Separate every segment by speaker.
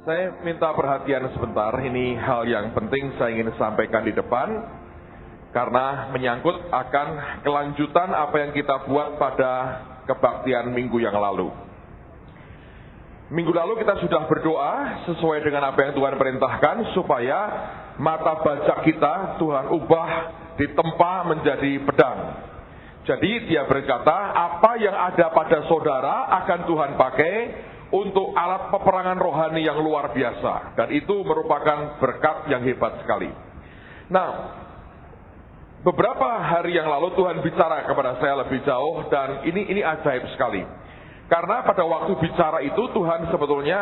Speaker 1: Saya minta perhatian sebentar, ini hal yang penting saya ingin sampaikan di depan, karena menyangkut akan kelanjutan apa yang kita buat pada kebaktian minggu yang lalu. Minggu lalu kita sudah berdoa sesuai dengan apa yang Tuhan perintahkan, supaya mata baca kita Tuhan ubah ditempa menjadi pedang. Jadi dia berkata, apa yang ada pada saudara akan Tuhan pakai untuk alat peperangan rohani yang luar biasa. Dan itu merupakan berkat yang hebat sekali. Nah, beberapa hari yang lalu Tuhan bicara kepada saya lebih jauh, dan ini ajaib sekali. Karena pada waktu bicara itu Tuhan sebetulnya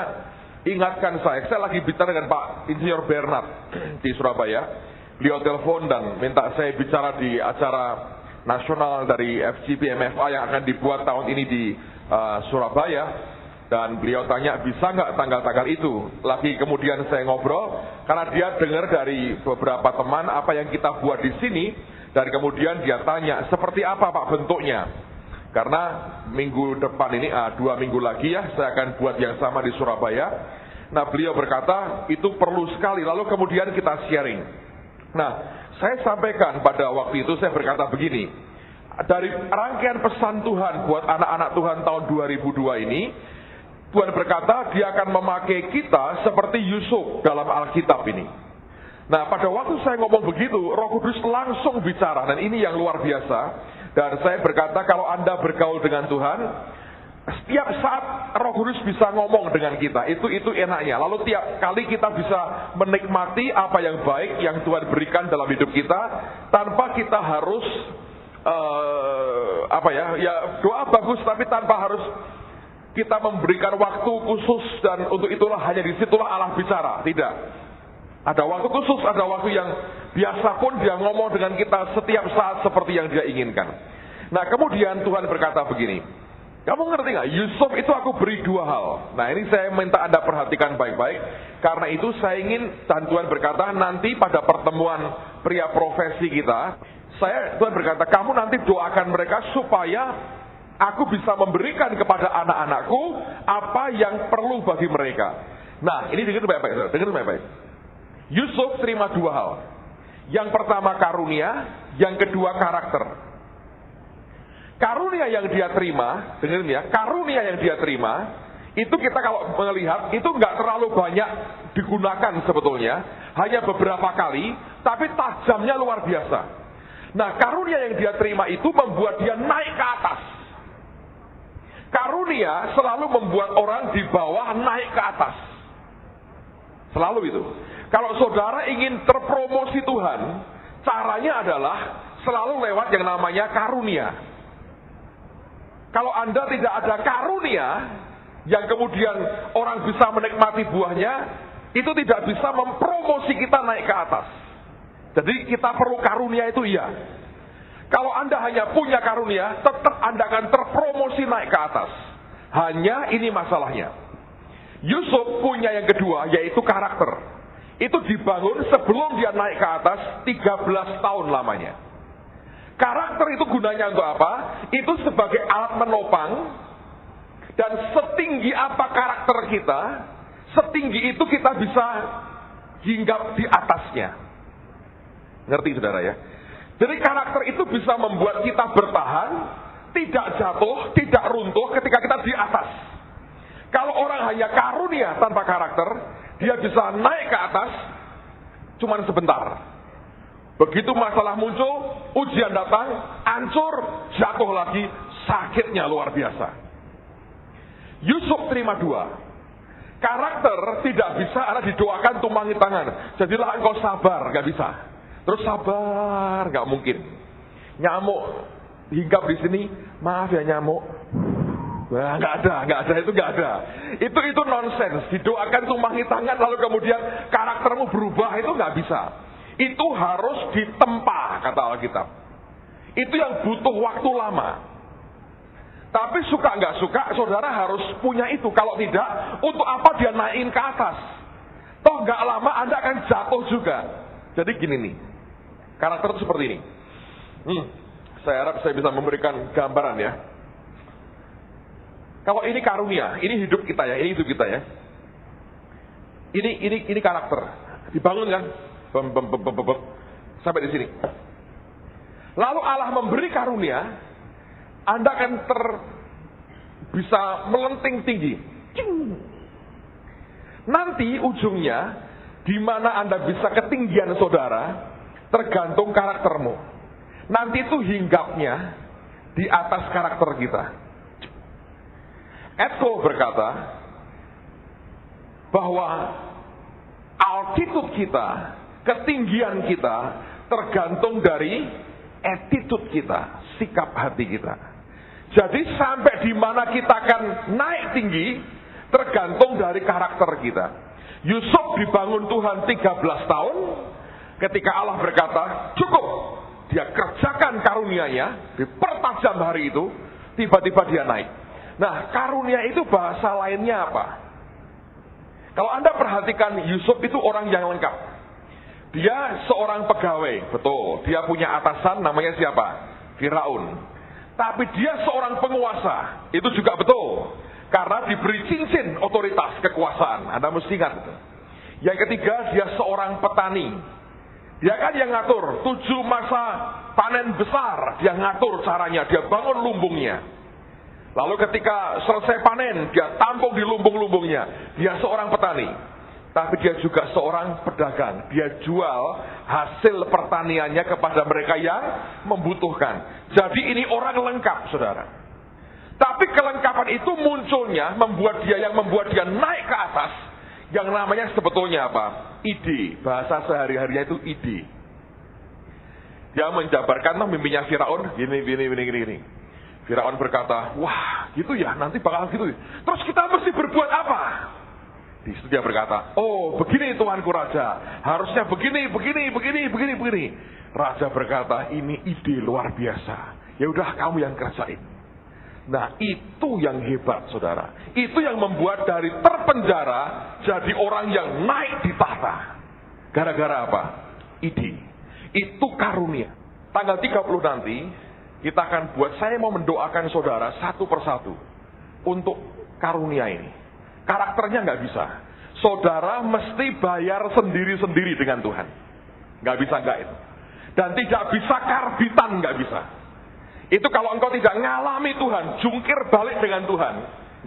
Speaker 1: ingatkan saya lagi bicara dengan Pak Insinyur Bernard di Surabaya. Beliau telepon dan minta saya bicara di acara nasional dari FGP MFA yang akan dibuat tahun ini di Surabaya. Dan beliau tanya, bisa nggak tanggal-tanggal itu? Lagi kemudian saya ngobrol, karena dia dengar dari beberapa teman apa yang kita buat di sini. Dan kemudian dia tanya, seperti apa Pak bentuknya? Karena minggu depan ini, 2 minggu lagi ya, saya akan buat yang sama di Surabaya. Nah, beliau berkata, itu perlu sekali. Lalu kemudian kita sharing. Nah, saya sampaikan pada waktu itu, saya berkata begini. Dari rangkaian pesan Tuhan buat anak-anak Tuhan tahun 2002 ini, Tuhan berkata dia akan memakai kita seperti Yusuf dalam Alkitab ini. Nah, pada waktu saya ngomong begitu, Roh Kudus langsung bicara, dan ini yang luar biasa. Dan saya berkata, kalau Anda bergaul dengan Tuhan, setiap saat Roh Kudus bisa ngomong dengan kita, itu enaknya. Lalu tiap kali kita bisa menikmati apa yang baik yang Tuhan berikan dalam hidup kita, tanpa kita harus doa bagus, tapi tanpa harus kita memberikan waktu khusus, dan untuk itulah hanya disitulah Allah bicara. Tidak. Ada waktu khusus, ada waktu yang biasa pun dia ngomong dengan kita setiap saat seperti yang dia inginkan. Nah, kemudian Tuhan berkata begini, kamu ngerti nggak? Yusuf itu aku beri 2 hal. Nah, ini saya minta Anda perhatikan baik-baik. Karena itu saya ingin, dan Tuhan berkata nanti pada pertemuan pria profesi kita, Tuhan berkata, kamu nanti doakan mereka supaya aku bisa memberikan kepada anak-anakku apa yang perlu bagi mereka. Nah, ini dengar baik-baik. Yusuf terima 2 hal. Yang pertama karunia, yang kedua karakter. Karunia yang dia terima, dengerin ya, karunia yang dia terima, itu kita kalau melihat, itu nggak terlalu banyak digunakan sebetulnya. Hanya beberapa kali, tapi tajamnya luar biasa. Nah, karunia yang dia terima itu membuat dia naik ke atas. Karunia selalu membuat orang di bawah naik ke atas. Selalu itu. Kalau saudara ingin terpromosi Tuhan, caranya adalah selalu lewat yang namanya karunia. Kalau Anda tidak ada karunia, yang kemudian orang bisa menikmati buahnya, itu tidak bisa mempromosi kita naik ke atas. Jadi kita perlu karunia itu, iya. Kalau Anda hanya punya karunia, tetap Anda akan terpromosi naik ke atas. Hanya ini masalahnya. Yusuf punya yang kedua, yaitu karakter. Itu dibangun sebelum dia naik ke atas 13 tahun lamanya. Karakter itu gunanya untuk apa? Itu sebagai alat menopang. Dan setinggi apa karakter kita, setinggi itu kita bisa hinggap di atasnya. Ngerti saudara ya? Jadi karakter itu bisa membuat kita bertahan, tidak jatuh, tidak runtuh ketika kita di atas. Kalau orang hanya karunia tanpa karakter, dia bisa naik ke atas, cuman sebentar. Begitu masalah muncul, ujian datang, hancur, jatuh lagi, sakitnya luar biasa. Yusuf terima 2. Karakter tidak bisa ada didoakan tumpangi tangan. Jadilah engkau sabar, gak bisa. Terus sabar, gak mungkin. Nyamuk hinggap di sini, maaf ya nyamuk. Wah, nggak ada, itu nggak ada. Itu nonsens. Didoakan tumpangi tangan lalu kemudian karaktermu berubah, itu nggak bisa. Itu harus ditempa, kata Alkitab. Itu yang butuh waktu lama. Tapi suka nggak suka, saudara harus punya itu. Kalau tidak, untuk apa dia naikin ke atas? Toh nggak lama Anda akan jatuh juga. Jadi gini nih, karakter itu seperti ini. Saya harap saya bisa memberikan gambaran ya. Kalau ini karunia, ini hidup kita ya, ini hidup kita ya. Ini karakter. Dibangun kan? Sampai di sini. Lalu Allah memberi karunia, Anda akan bisa melenting tinggi. Nanti ujungnya, di mana Anda bisa ketinggian saudara, tergantung karaktermu. Nanti itu hinggapnya di atas karakter kita. Edko berkata bahwa altitude kita, ketinggian kita, tergantung dari attitude kita, sikap hati kita. Jadi sampai di mana kita akan naik tinggi, tergantung dari karakter kita. Yusuf dibangun Tuhan 13 tahun, ketika Allah berkata, cukup, dia kerjakan karunia-Nya, dipertajam hari itu, tiba-tiba dia naik. Nah, karunia itu bahasa lainnya apa? Kalau Anda perhatikan, Yusuf itu orang yang lengkap. Dia seorang pegawai, betul. Dia punya atasan, namanya siapa? Firaun. Tapi dia seorang penguasa, itu juga betul. Karena diberi cincin otoritas kekuasaan. Anda mesti ingat. Yang ketiga, dia seorang petani. Dia kan yang ngatur 7 masa panen besar. Dia ngatur caranya, dia bangun lumbungnya. Lalu ketika selesai panen, dia tampung di lumbung-lumbungnya. Dia seorang petani. Tapi dia juga seorang pedagang. Dia jual hasil pertaniannya kepada mereka yang membutuhkan. Jadi ini orang lengkap, saudara. Tapi kelengkapan itu munculnya membuat dia naik ke atas. Yang namanya sebetulnya apa? Ide. Bahasa sehari-harinya itu ide. Dia menjabarkan mimpinya Firaun. Gini. Firaun berkata, wah gitu ya, nanti bakal gitu. Terus kita mesti berbuat apa? Di situ dia berkata, oh begini Tuanku Raja, harusnya begini. Raja berkata, ini ide luar biasa. Ya udah kamu yang kerjain. Nah itu yang hebat, saudara. Itu yang membuat dari terpenjara jadi orang yang naik di tahta. Gara-gara apa? Ide. Itu karunia. Tanggal 30 nanti kita akan buat, saya mau mendoakan saudara satu persatu untuk karunia ini. Karakternya nggak bisa. Saudara mesti bayar sendiri-sendiri dengan Tuhan. Nggak bisa nggak itu. Dan tidak bisa karbitan, nggak bisa. Itu kalau engkau tidak ngalami Tuhan, jungkir balik dengan Tuhan,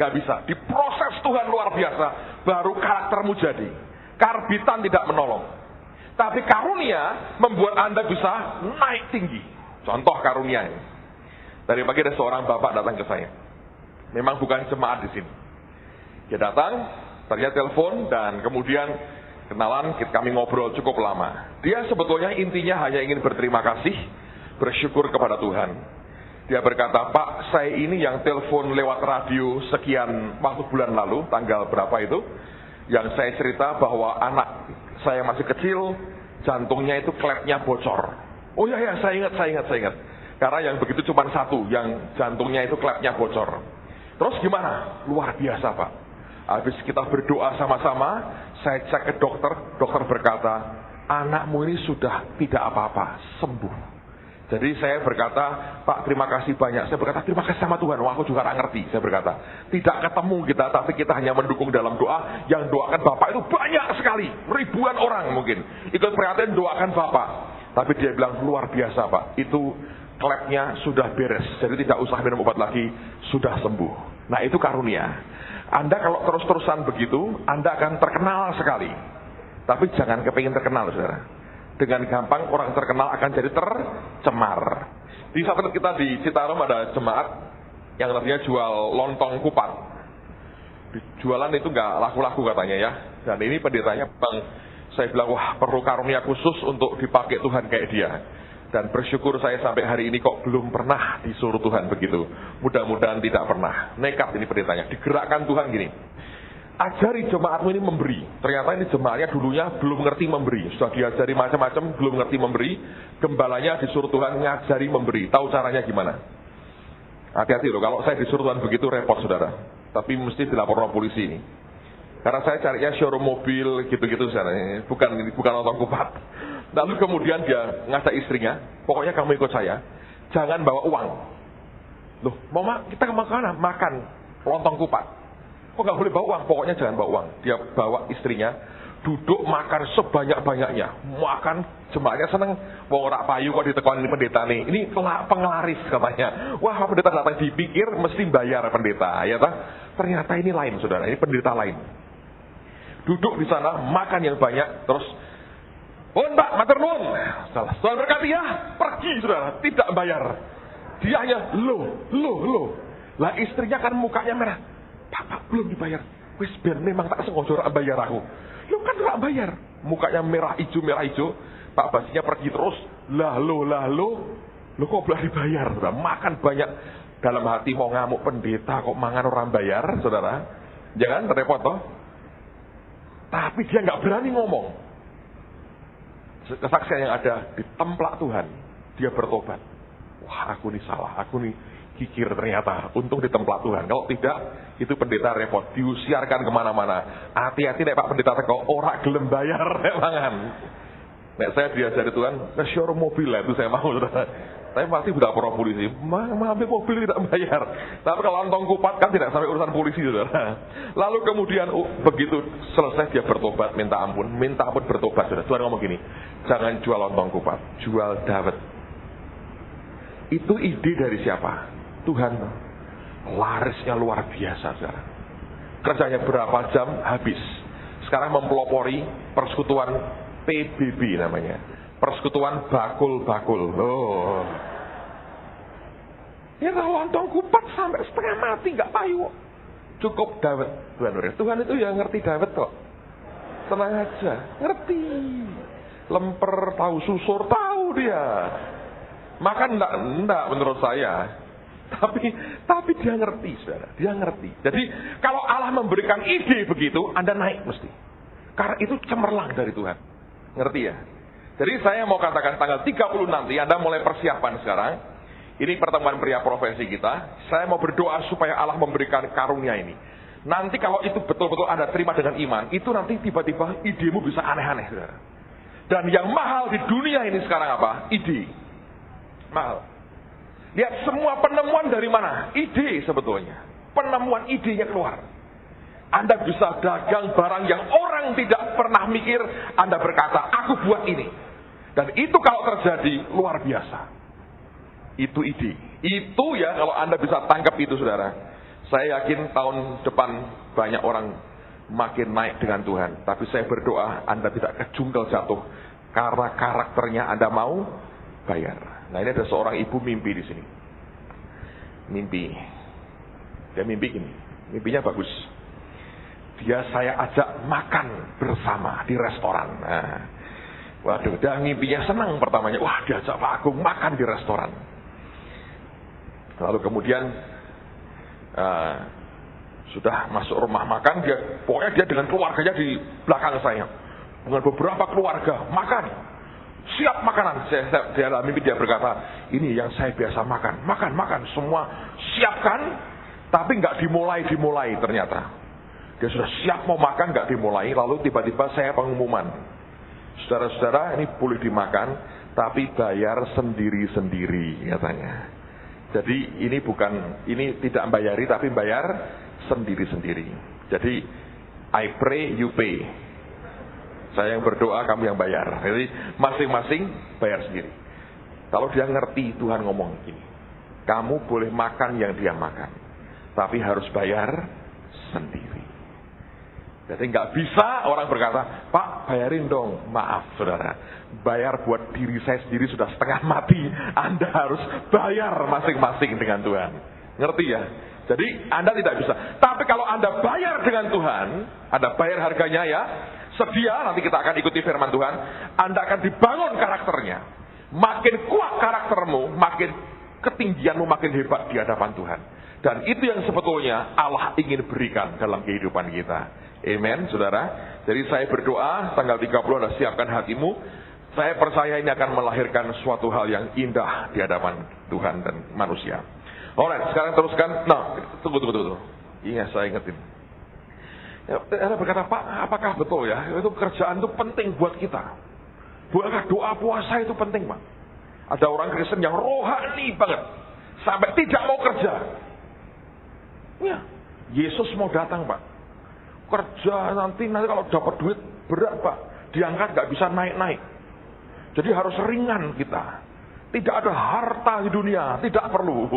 Speaker 1: nggak bisa. Diproses Tuhan luar biasa, baru karaktermu jadi. Karbitan tidak menolong. Tapi karunia membuat Anda bisa naik tinggi. Contoh karunia ini. Tadi pagi ada seorang bapak datang ke saya. Memang bukan jemaat di sini. Dia datang, ternyata telepon, dan kemudian kenalan, kami ngobrol cukup lama. Dia sebetulnya intinya hanya ingin berterima kasih, bersyukur kepada Tuhan. Dia berkata, Pak, saya ini yang telepon lewat radio sekian waktu bulan lalu, tanggal berapa itu, yang saya cerita bahwa anak saya masih kecil, jantungnya itu klepnya bocor. Oh ya, saya ingat. Karena yang begitu cuma satu, yang jantungnya itu klepnya bocor. Terus gimana? Luar biasa, Pak. Habis kita berdoa sama-sama, saya cek ke dokter berkata, anakmu ini sudah tidak apa-apa, sembuh. Jadi saya berkata, Pak terima kasih banyak. Saya berkata, terima kasih sama Tuhan. Wah, aku juga gak ngerti. Saya berkata, tidak ketemu kita, tapi kita hanya mendukung dalam doa. Yang doakan Bapak itu banyak sekali, ribuan orang mungkin. Ikut prihatin doakan Bapak. Tapi dia bilang, luar biasa Pak, itu klepnya sudah beres. Jadi tidak usah minum obat lagi, sudah sembuh. Nah itu karunia. Anda kalau terus-terusan begitu, Anda akan terkenal sekali. Tapi jangan kepingin terkenal, saudara. Dengan gampang orang terkenal akan jadi tercemar. Di saat kita di Citarum ada jemaat yang artinya jual lontong kupat. Jualan itu nggak laku-laku katanya ya. Dan ini pendetanya Bang, saya bilang wah perlu karunia khusus untuk dipakai Tuhan kayak dia. Dan bersyukur saya sampai hari ini kok belum pernah disuruh Tuhan begitu. Mudah-mudahan tidak pernah. Nekat ini pendetanya, digerakkan Tuhan gini. Ajari jemaatmu ini memberi. Ternyata ini jemaatnya dulunya belum ngerti memberi. Sudah diajari macam-macam, belum ngerti memberi. Gembalanya disuruh Tuhan ngajari memberi. Tahu caranya gimana? Hati-hati loh, kalau saya disuruh Tuhan begitu repot saudara. Tapi mesti dilaporkan polisi ini. Karena saya carinya showroom mobil gitu-gitu saudara. Bukan nonton kupat. Lalu kemudian dia ngajak istrinya, pokoknya kamu ikut saya. Jangan bawa uang. Loh, kita kemana? Makan lontong kupat. Kok gak boleh bawa uang? Pokoknya jangan bawa uang. Dia bawa istrinya, duduk makan sebanyak-banyaknya. Makan, jemaatnya seneng. Wong ora payu kok ditekoni pendeta nih. Ini penglaris katanya. Wah, pendeta datang dipikir mesti bayar pendeta, ya tak? Ternyata ini lain, saudara. Ini pendeta lain. Duduk di sana, makan yang banyak, terus Mbak, matur nuwun. Salah. Tuhan berkati ya, pergi saudara, tidak bayar. Dia hanya loh. Lah istrinya kan mukanya merah. Pak, belum dibayar. Wis ben memang tak sengaja ora bayar aku. Lu kan ora bayar. Mukanya merah ijo. Pak Basinya pergi terus. Lah lo kok belum dibayar? Saudara. Makan banyak. Dalam hati mau ngamuk pendeta kok mangan orang bayar, saudara. Jangan repot toh. Tapi dia nggak berani ngomong. Kesaksian yang ada ditemplak Tuhan. Dia bertobat. Wah, aku nih salah. Aku nih kikir ternyata. Untung ditemplak Tuhan. Kalau tidak, itu pendeta repot. Diusiarkan kemana-mana. Hati-hati nek Pak pendeta teko ora gelem bayar nek mangan. Nek saya diajari Tuhan, showroom mobil lah itu saya mau. Tapi pasti sudah pro polisi. Ambil mobil tidak bayar. Tapi kalau lontong kupat kan tidak sampai urusan polisi, saudara. Lalu kemudian begitu selesai dia bertobat, minta ampun bertobat, saudara. Tuhan ngomong gini, jangan jual lontong kupat, jual dawet. Itu ide dari siapa? Tuhan. Larisnya luar biasa, saudara. Kerjanya berapa jam habis. Sekarang mempelopori persekutuan PBB namanya. Persekutuan bakul-bakul. Oh. Ya kalau lontong kupat sampai setengah mati nggak payu. Cukup dawet. Tuhan itu ya ngerti dawet kok. Tenang aja, ngerti. Lemper tahu, susur tahu dia. Makan enggak menurut saya. Tapi dia ngerti, saudara. Dia ngerti. Jadi kalau Allah memberikan ide begitu, Anda naik mesti. Karena itu cemerlang dari Tuhan. Ngerti ya? Jadi saya mau katakan tanggal 30 nanti Anda mulai persiapan sekarang. Ini pertemuan pria profesi kita. Saya mau berdoa supaya Allah memberikan karunia ini. Nanti kalau itu betul-betul Anda terima dengan iman, itu nanti tiba-tiba idemu bisa aneh-aneh, saudara. Dan yang mahal di dunia ini sekarang apa? Ide. Mahal. Lihat semua penemuan dari mana? Ide sebetulnya. Penemuan idenya keluar. Anda bisa dagang barang yang orang tidak pernah mikir. Anda berkata, aku buat ini. Dan itu kalau terjadi, luar biasa. Itu ide. Itu ya, kalau Anda bisa tangkap itu, saudara. Saya yakin tahun depan banyak orang makin naik dengan Tuhan. Tapi saya berdoa, Anda tidak kejungkel jatuh. Karena karakternya Anda mau bayar. Nah, ini ada seorang ibu mimpi di sini. Mimpi. Dia mimpi gini. Mimpinya bagus. Saya ajak makan bersama di restoran. Nah, waduh, dia mimpinya senang pertamanya. Wah, diajak Pak Agung makan di restoran. Lalu kemudian sudah masuk rumah makan, pokoknya dia dengan keluarganya di belakang saya. Dengan beberapa keluarga makan. Siap makanan. Di dalam mimpi dia berkata, ini yang saya biasa makan. Makan. Semua siapkan, tapi nggak dimulai ternyata. Dia sudah siap mau makan, nggak dimulai. Lalu tiba-tiba saya pengumuman. Saudara-saudara, ini boleh dimakan, tapi bayar sendiri-sendiri katanya. Jadi ini tidak bayari, tapi bayar sendiri-sendiri. Jadi I pray, you pay. Saya yang berdoa, kamu yang bayar. Jadi masing-masing bayar sendiri. Kalau dia ngerti Tuhan ngomong gini, kamu boleh makan yang dia makan, tapi harus bayar sendiri. Jadi nggak bisa orang berkata, Pak bayarin dong. Maaf saudara, bayar buat diri saya sendiri sudah setengah mati. Anda harus bayar masing-masing dengan Tuhan. Ngerti ya? Jadi Anda tidak bisa. Tapi kalau Anda bayar dengan Tuhan, Anda bayar harganya ya, sedia, nanti kita akan ikuti firman Tuhan, Anda akan dibangun karakternya. Makin kuat karaktermu, makin ketinggianmu makin hebat di hadapan Tuhan. Dan itu yang sebetulnya Allah ingin berikan dalam kehidupan kita. Amen, saudara. Jadi saya berdoa tanggal 30 Anda siapkan hatimu. Saya percaya ini akan melahirkan suatu hal yang indah di hadapan Tuhan dan manusia. Alright, sekarang teruskan. Nah, tunggu. Iya, saya ingetin. Ya, Anda berkata, Pak, apakah betul ya? Itu kerjaan itu penting buat kita. Bukankah doa puasa itu penting, Pak? Ada orang Kristen yang rohani banget. Sampai tidak mau kerja. Ya, Yesus mau datang, Pak. Kerja nanti kalau dapat duit berat Pak, diangkat nggak bisa naik-naik. Jadi harus ringan kita. Tidak ada harta di dunia, tidak perlu.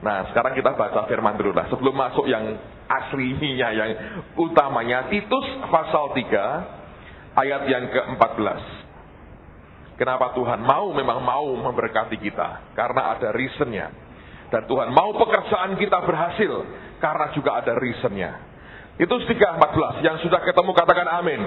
Speaker 1: Nah, sekarang kita baca firman dulu lah. Sebelum masuk yang aslinya, yang utamanya. Titus pasal 3, ayat yang ke-14. Kenapa Tuhan memang mau memberkati kita? Karena ada reasonnya. Dan Tuhan mau pekerjaan kita berhasil, karena juga ada reasonnya. Titus 3:14. Yang sudah ketemu katakan amin.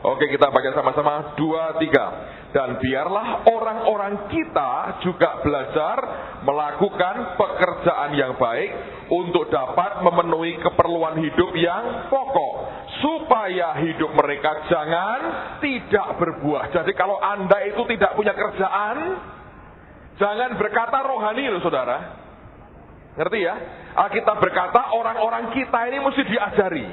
Speaker 1: Oke, kita baca sama-sama. 2, 3. Dan biarlah orang-orang kita juga belajar melakukan pekerjaan yang baik untuk dapat memenuhi keperluan hidup yang pokok, supaya hidup mereka jangan tidak berbuah. Jadi kalau Anda itu tidak punya kerjaan, jangan berkata rohani loh saudara. Ngerti ya? Alkitab berkata orang-orang kita ini mesti diajari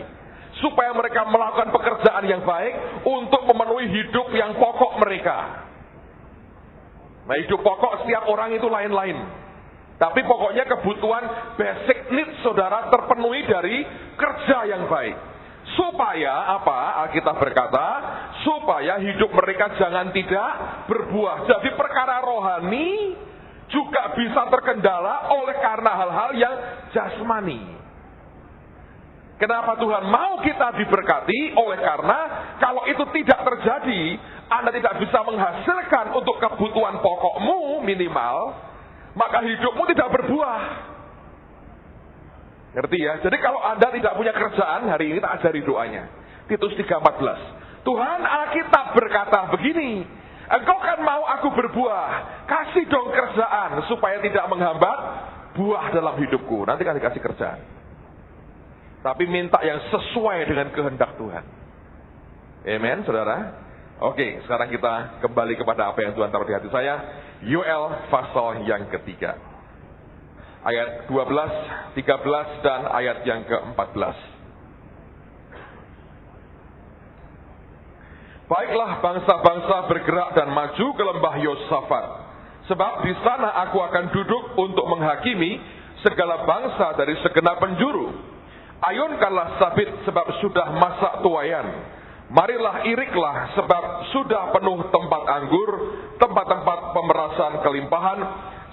Speaker 1: supaya mereka melakukan pekerjaan yang baik untuk memenuhi hidup yang pokok mereka. Nah, hidup pokok setiap orang itu lain-lain. Tapi pokoknya kebutuhan basic needs saudara terpenuhi dari kerja yang baik. Supaya apa? Alkitab berkata, supaya hidup mereka jangan tidak berbuah. Jadi perkara rohani juga bisa terkendala oleh karena hal-hal yang jasmani. Kenapa Tuhan mau kita diberkati? Oleh karena kalau itu tidak terjadi, Anda tidak bisa menghasilkan untuk kebutuhan pokokmu minimal, maka hidupmu tidak berbuah. Ngerti ya? Jadi kalau Anda tidak punya kerjaan, hari ini tak ajari doanya. Titus 3:14. Tuhan Alkitab berkata begini, engkau kan mau aku berbuah, kasih dong kerjaan supaya tidak menghambat buah dalam hidupku. Nanti kan dikasih kerjaan. Tapi minta yang sesuai dengan kehendak Tuhan. Amen, saudara. Oke, sekarang kita kembali kepada apa yang Tuhan taruh di hati saya. Yoel pasal yang ketiga. Ayat 12, 13 dan ayat yang ke-14. Baiklah bangsa-bangsa bergerak dan maju ke lembah Yosafat. Sebab di sana aku akan duduk untuk menghakimi segala bangsa dari segenap penjuru. Ayunkanlah sabit sebab sudah masa tuaian. Marilah iriklah sebab sudah penuh tempat anggur, tempat-tempat pemerasan kelimpahan,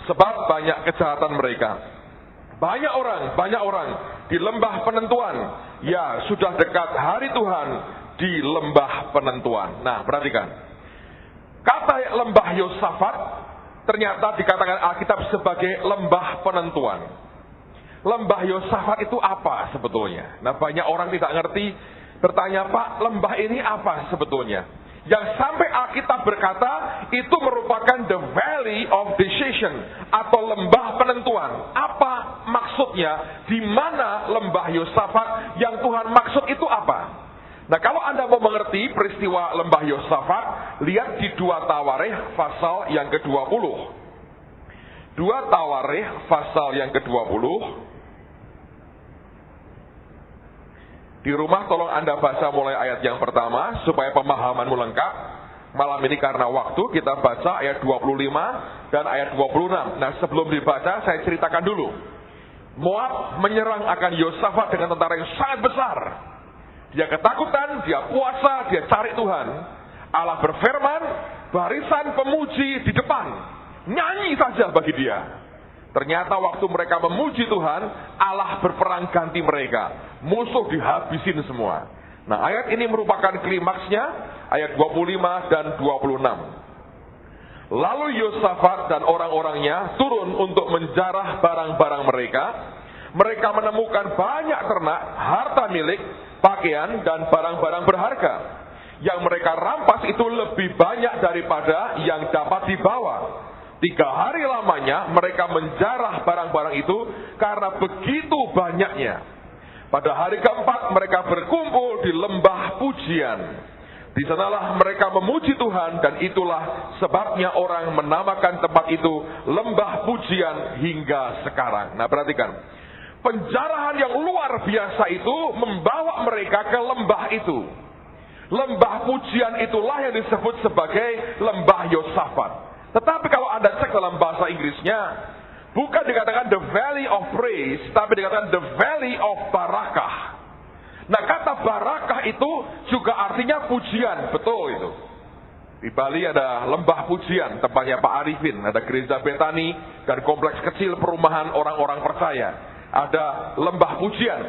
Speaker 1: sebab banyak kejahatan mereka. Banyak orang di lembah penentuan. Ya, sudah dekat hari Tuhan di lembah penentuan. Nah, perhatikan. Kata lembah Yosafat ternyata dikatakan Alkitab sebagai lembah penentuan. Lembah Yosafat itu apa sebetulnya? Nah, banyak orang tidak ngerti, bertanya, Pak, lembah ini apa sebetulnya? Yang sampai Alkitab berkata itu merupakan the valley of decision atau lembah penentuan. Apa maksudnya? Di mana lembah Yosafat yang Tuhan maksud itu apa? Nah, kalau Anda mau mengerti peristiwa lembah Yosafat, lihat di 2 Tawarikh pasal yang ke-20. 2 Tawarikh pasal yang ke-20. Di rumah tolong Anda baca mulai ayat yang pertama supaya pemahamanmu lengkap. Malam ini karena waktu kita baca ayat 25 dan ayat 26. Nah, sebelum dibaca saya ceritakan dulu. Moab menyerang akan Yosafat dengan tentara yang sangat besar. Dia ketakutan, dia puasa, dia cari Tuhan. Allah berfirman, barisan pemuji di depan. Nyanyi saja bagi dia. Ternyata waktu mereka memuji Tuhan, Allah berperang ganti mereka. Musuh dihabisin semua. Nah, ayat ini merupakan klimaksnya, ayat 25 dan 26. Lalu Yosafat dan orang-orangnya turun untuk menjarah barang-barang mereka. Mereka menemukan banyak ternak, harta milik, pakaian, dan barang-barang berharga. Yang mereka rampas itu lebih banyak daripada yang dapat dibawa. 3 hari lamanya mereka menjarah barang-barang itu karena begitu banyaknya. Pada hari keempat mereka berkumpul di lembah pujian. Di sanalah mereka memuji Tuhan dan itulah sebabnya orang menamakan tempat itu lembah pujian hingga sekarang. Nah, perhatikan. Penjarahan yang luar biasa itu membawa mereka ke lembah itu. Lembah pujian itulah yang disebut sebagai lembah Yosafat. Tetapi kalau Anda cek dalam bahasa Inggrisnya, bukan dikatakan the valley of praise, tapi dikatakan the valley of barakah. Nah, kata barakah itu juga artinya pujian, betul itu. Di Bali ada lembah pujian, tempatnya Pak Arifin, ada gereja Betani dan kompleks kecil perumahan orang-orang percaya. Ada lembah pujian,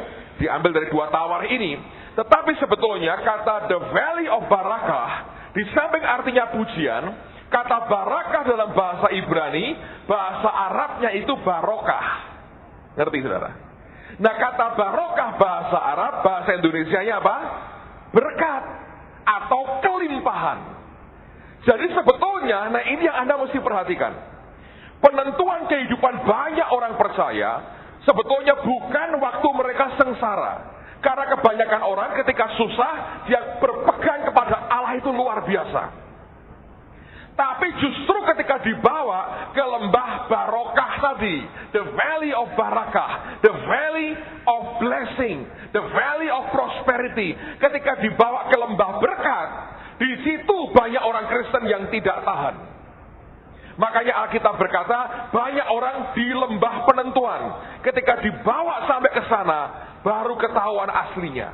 Speaker 1: diambil dari dua tawar ini. Tetapi sebetulnya kata the valley of barakah, di samping artinya pujian, kata barakah dalam bahasa Ibrani, bahasa Arabnya itu barokah. Ngerti saudara? Nah, kata barokah bahasa Arab, bahasa Indonesianya apa? Berkat atau kelimpahan. Jadi sebetulnya, nah ini yang Anda mesti perhatikan. Penentuan kehidupan banyak orang percaya sebetulnya bukan waktu mereka sengsara. Karena kebanyakan orang ketika susah, dia berpegang kepada Allah itu luar biasa. Tapi justru ketika dibawa ke lembah barokah tadi, the valley of barakah, the valley of blessing, the valley of prosperity, ketika dibawa ke lembah berkat, di situ banyak orang Kristen yang tidak tahan. Makanya Alkitab berkata, banyak orang di lembah penentuan. Ketika dibawa sampai ke sana, baru ketahuan aslinya.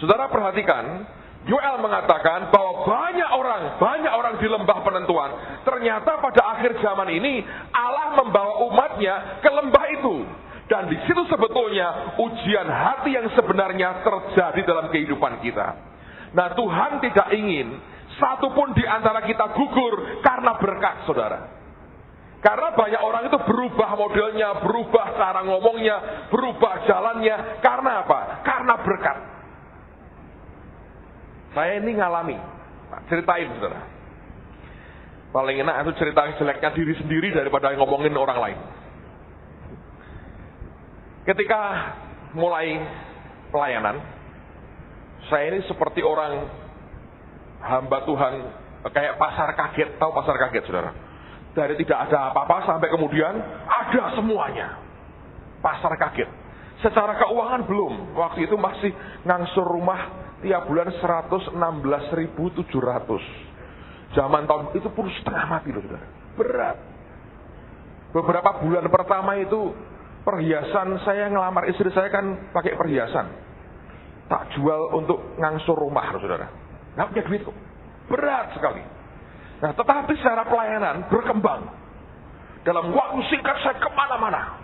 Speaker 1: Saudara perhatikan, Yoel mengatakan bahwa banyak orang di lembah penentuan. Ternyata pada akhir zaman ini, Allah membawa umatnya ke lembah itu. Dan di situ sebetulnya ujian hati yang sebenarnya terjadi dalam kehidupan kita. Nah, Tuhan tidak ingin satupun di antara kita gugur karena berkat, saudara. Karena banyak orang itu berubah modelnya, berubah cara ngomongnya, berubah jalannya. Karena apa? Karena berkat. Saya ini ngalami. Ceritain, saudara. Paling enak itu cerita jeleknya diri sendiri daripada ngomongin orang lain. Ketika mulai pelayanan, saya ini seperti orang hamba Tuhan, kayak pasar kaget. Tahu pasar kaget, saudara? Dari tidak ada apa-apa sampai kemudian ada semuanya. Pasar kaget. Secara keuangan belum. Waktu itu masih ngangsur rumah tiap bulan 116.700. Zaman tahun itu pun setengah mati loh, saudara. Berat. Beberapa bulan pertama itu perhiasan, saya ngelamar istri saya kan pakai perhiasan. Tak jual untuk ngangsur rumah, saudara. Nggak punya duit kok. Berat sekali. Nah, tetapi secara pelayanan berkembang. Dalam waktu singkat saya kemana-mana.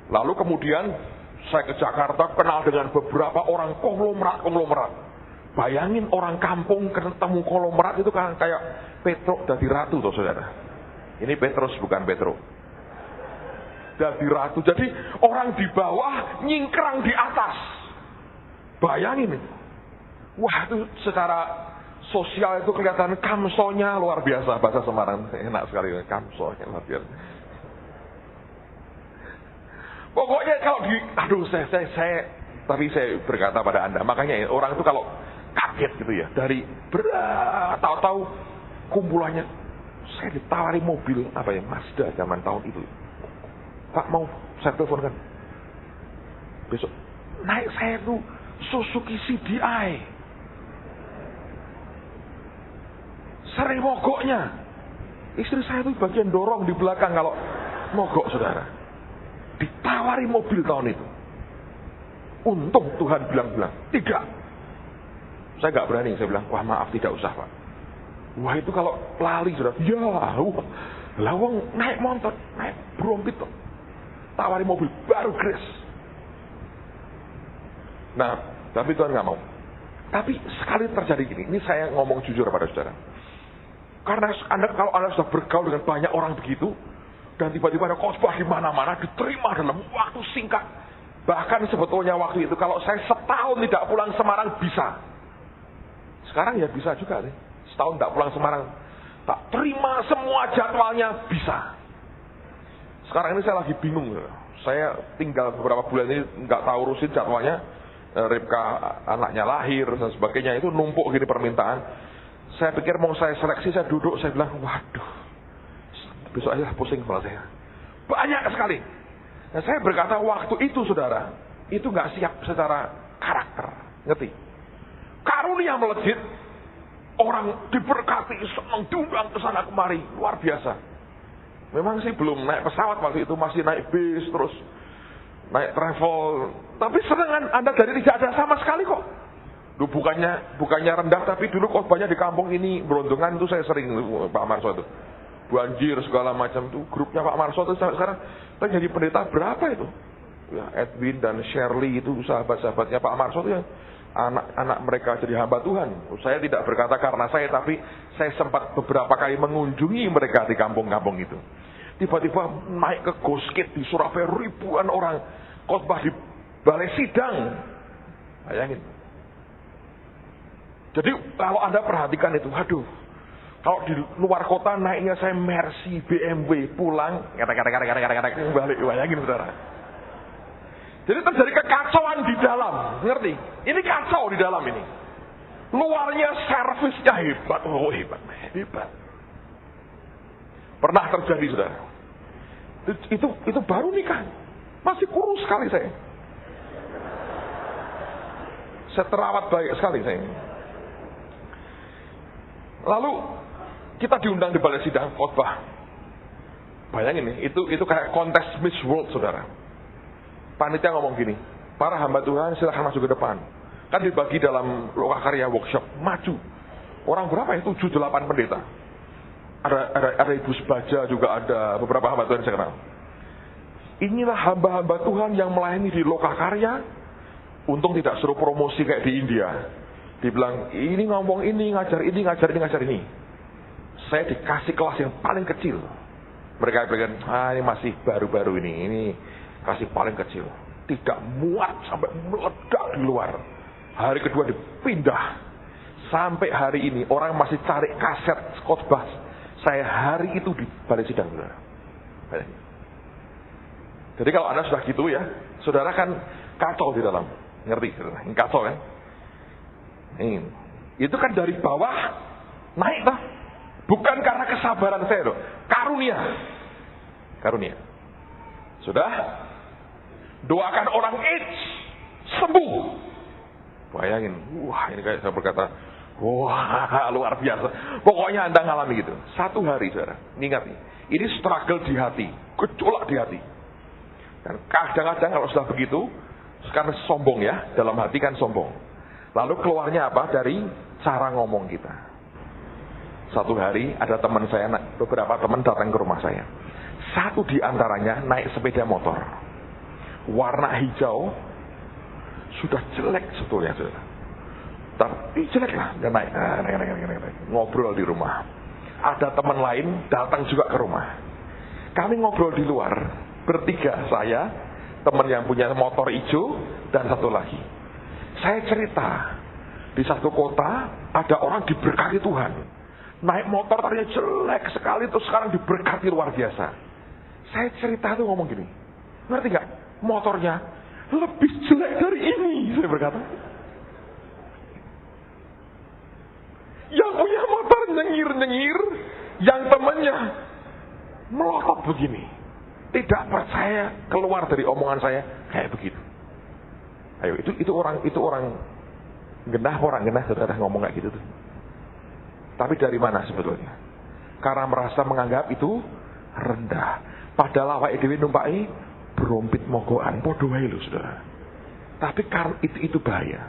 Speaker 1: Lalu kemudian saya ke Jakarta, kenal dengan beberapa orang konglomerat. Bayangin orang kampung ketemu konglomerat itu kan kayak Petruk dadi ratu, toh saudara. Ini Petrus bukan Petro. Dadi ratu. Jadi orang di bawah nyingkrang di atas. Bayangin itu. Wah, itu secara sosial itu kelihatan kamsonya luar biasa. Bahasa Semarang enak sekali, kamsonya luar biasa. Pokoknya kalau tapi saya berkata pada Anda, makanya ya, orang itu kalau kaget gitu ya, dari berat, tahu-tahu kumpulannya, saya ditawari mobil apa ya, Mazda zaman tahun itu. Pak, mau saya telepon kan? Besok naik saya tuh Suzuki CDI. Sering mogoknya. Istri saya tuh bagian dorong di belakang kalau mogok, saudara. Ditawari mobil tahun itu. Untung Tuhan bilang tidak. Saya nggak berani, saya bilang, wah maaf tidak usah Pak. Wah itu kalau lali, saudara. Ya, lawang naik motor, naik brompit tuh. Tawari mobil baru grace. Nah, tapi Tuhan nggak mau. Tapi sekali terjadi gini, ini saya ngomong jujur pada saudara. Karena kalau Anda sudah bergaul dengan banyak orang begitu, dan tiba-tiba ada khotbah di mana-mana, diterima dalam waktu singkat. Bahkan sebetulnya waktu itu, kalau saya setahun tidak pulang Semarang bisa. Sekarang ya bisa juga nih. Setahun tidak pulang Semarang, tak terima semua jadwalnya bisa. Sekarang ini saya lagi bingung. Saya tinggal beberapa bulan ini nggak tahu urusin jadwalnya. Ribka anaknya lahir dan sebagainya, itu numpuk gini permintaan. Saya pikir mau saya seleksi, saya duduk, saya bilang, waduh, besok aja pusing kepala saya. Banyak sekali. Nah, saya berkata waktu itu, saudara, itu nggak siap secara karakter, ngerti? Karunia melejit, orang diberkati, senang diundang ke sana kemari, luar biasa. Memang sih belum naik pesawat waktu itu, masih naik bis terus. naik travel. Tapi serangan Anda dari tidak ada sama sekali kok. Duh, bukannya rendah, tapi dulu khotbahnya di kampung ini Berondongan itu saya sering Pak Marso itu. Banjir segala macam tuh, grupnya Pak Marso itu sampai sekarang jadi pendeta berapa itu? Ya, Edwin dan Shirley itu sahabat-sahabatnya Pak Marso itu yang anak-anak mereka jadi hamba Tuhan. Saya tidak berkata karena saya, tapi saya sempat beberapa kali mengunjungi mereka di kampung-kampung itu. Tiba-tiba naik ke Goskit di Surabaya, ribuan orang khotbah di balai sidang. Bayangin. Jadi kalau Anda perhatikan itu, aduh, kalau di luar kota naiknya saya Mercy, BMW, pulang, balik, bayangin saudara. Jadi terjadi kekacauan di dalam, ngerti? Ini kacau di dalam ini. Luarnya servisnya hebat, oh hebat. Pernah terjadi saudara. Itu baru nikah, masih kurus sekali saya. Saya terawat baik sekali saya. Lalu kita diundang di balai sidang khotbah. Bayangin nih, itu kayak kontes Miss World saudara. Panitia ngomong gini, para hamba Tuhan silahkan masuk ke depan. Kan dibagi dalam lokakarya workshop, maju. Orang berapa ya? 7-8 pendeta. Ada Ibu Sebaja juga, ada beberapa hamba Tuhan yang saya kenal. Inilah hamba-hamba Tuhan yang melayani di lokakarya. Untung tidak suruh promosi kayak di India. Dibilang, ini ngomong ini, ngajar ini. Saya dikasih kelas yang paling kecil. Mereka bilang, ini masih baru-baru ini kasih paling kecil. Tidak muat sampai meledak di luar. Hari kedua dipindah. Sampai hari ini orang masih cari kaset khotbah saya hari itu di balai sidang. Jadi kalau Anda sudah gitu ya, saudara kan kacau di dalam. Ngerti? Kacau kan? Itu kan dari bawah naik lah. Bukan karena kesabaran saya loh. Karunia. Sudah? Doakan orang AIDS sembuh. Bayangin. Wah, ini kayak saya berkata, wah, luar biasa. Pokoknya Anda ngalami gitu. Satu hari saudara. Ingat nih. Ini struggle di hati. Gejolak di hati. Dan kadang-kadang kalau sudah begitu, sekarang sombong ya. Dalam hati kan sombong. Lalu keluarnya apa? Dari cara ngomong kita. Satu hari ada teman saya, beberapa teman datang ke rumah saya. Satu di antaranya naik sepeda motor. Warna hijau. Sudah jelek sebetulnya. Tapi jelek lah. Dia naik. Ngobrol di rumah. Ada teman lain datang juga ke rumah. Kami ngobrol di luar. Bertiga, saya, teman yang punya motor hijau, dan satu lagi. Saya cerita, di satu kota ada orang diberkati Tuhan. Naik motor tadinya jelek sekali, terus sekarang diberkati luar biasa. Saya cerita tuh ngomong gini, ngerti gak? Motornya lebih jelek dari ini, saya berkata. Yang punya motor nyengir-nyengir, yang temannya melotot begini. Tidak percaya keluar dari omongan saya kayak begitu. Ayo, itu orang genah, saudara ngomong kayak gitu tuh. Tapi dari mana sebetulnya? Karena merasa menganggap itu rendah. Padahal awake dhewe numpai berompit mogokan, padha wae lho, saudara. Tapi karena itu bahaya.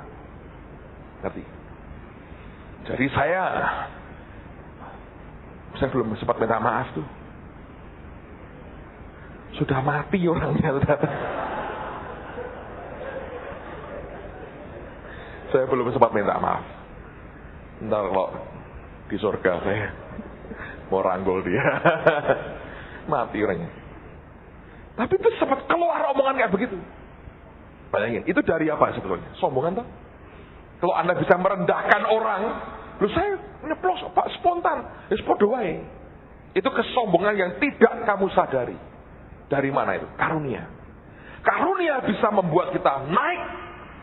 Speaker 1: Ngerti? Jadi saya belum sempat minta maaf tuh. Sudah mati orangnya, saudara. Saya belum sempat minta maaf. Ntar kalau di surga saya mau ranggul dia. Mati orangnya. Tapi itu sempat keluar omongan kayak begitu. Bayangin, itu dari apa sebetulnya? Sombongan toh? Kalau Anda bisa merendahkan orang, lu saya nyeplos Pak spontan, podo wae. Itu kesombongan yang tidak kamu sadari. Dari mana itu? Karunia. Karunia bisa membuat kita naik,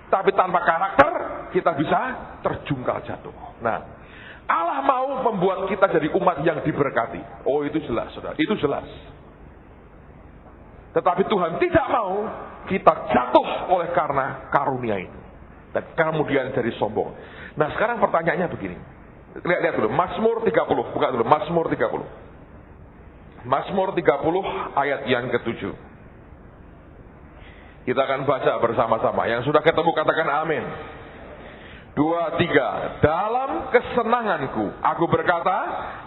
Speaker 1: tapi tanpa karakter kita bisa terjungkal jatuh. Nah, Allah mau membuat kita jadi umat yang diberkati. Oh, itu jelas, saudara. Itu jelas. Tetapi Tuhan tidak mau kita jatuh oleh karena karunia itu. Dan kemudian jadi sombong. Nah, sekarang pertanyaannya begini. Lihat dulu. Mazmur 30. Buka dulu. Mazmur 30. Mazmur 30 ayat yang ke-7. Kita akan baca bersama-sama. Yang sudah ketemu katakan amin. 2, 3. Dalam kesenanganku aku berkata,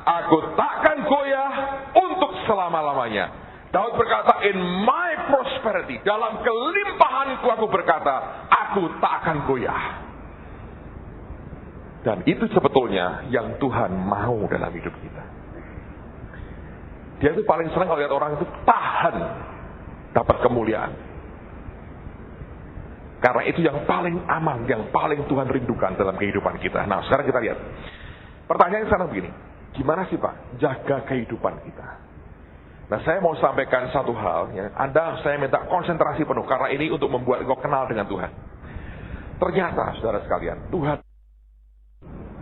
Speaker 1: aku takkan goyah untuk selama-lamanya. Daud berkata, in my prosperity, dalam kelimpahanku aku berkata, aku tak akan goyah. Dan itu sebetulnya yang Tuhan mau dalam hidup kita. Dia itu paling senang kalau lihat orang itu tahan dapat kemuliaan. Karena itu yang paling aman, yang paling Tuhan rindukan dalam kehidupan kita. Nah, sekarang kita lihat. Pertanyaannya sekarang begini. Gimana sih Pak jaga kehidupan kita? Nah, saya mau sampaikan satu hal. Ya. Saya minta konsentrasi penuh. Karena ini untuk membuat engkau kenal dengan Tuhan. Ternyata, saudara sekalian, Tuhan.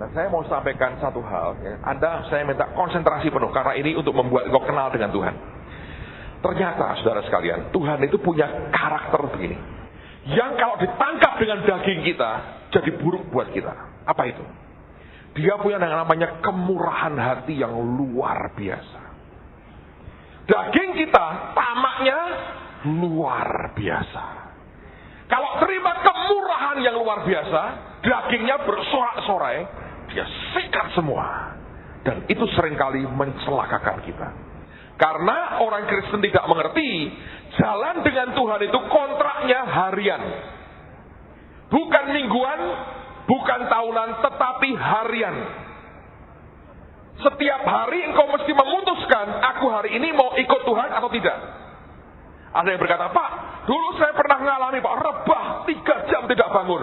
Speaker 1: Nah, saya mau sampaikan satu hal. Ya. Saya minta konsentrasi penuh. Karena ini untuk membuat engkau kenal dengan Tuhan. Ternyata, saudara sekalian, Tuhan itu punya karakter begini. Yang kalau ditangkap dengan daging kita, jadi buruk buat kita. Apa itu? Dia punya yang namanya kemurahan hati yang luar biasa. Daging kita tamaknya luar biasa. Kalau terima kemurahan yang luar biasa, dagingnya bersorak-sorai, dia sikat semua. Dan itu seringkali mencelakakan kita. Karena orang Kristen tidak mengerti, jalan dengan Tuhan itu kontraknya harian. Bukan mingguan, bukan tahunan, tetapi harian. Setiap hari engkau mesti memutuskan, aku hari ini mau ikut Tuhan atau tidak. Ada yang berkata, Pak, dulu saya pernah mengalami Pak, rebah 3 jam tidak bangun.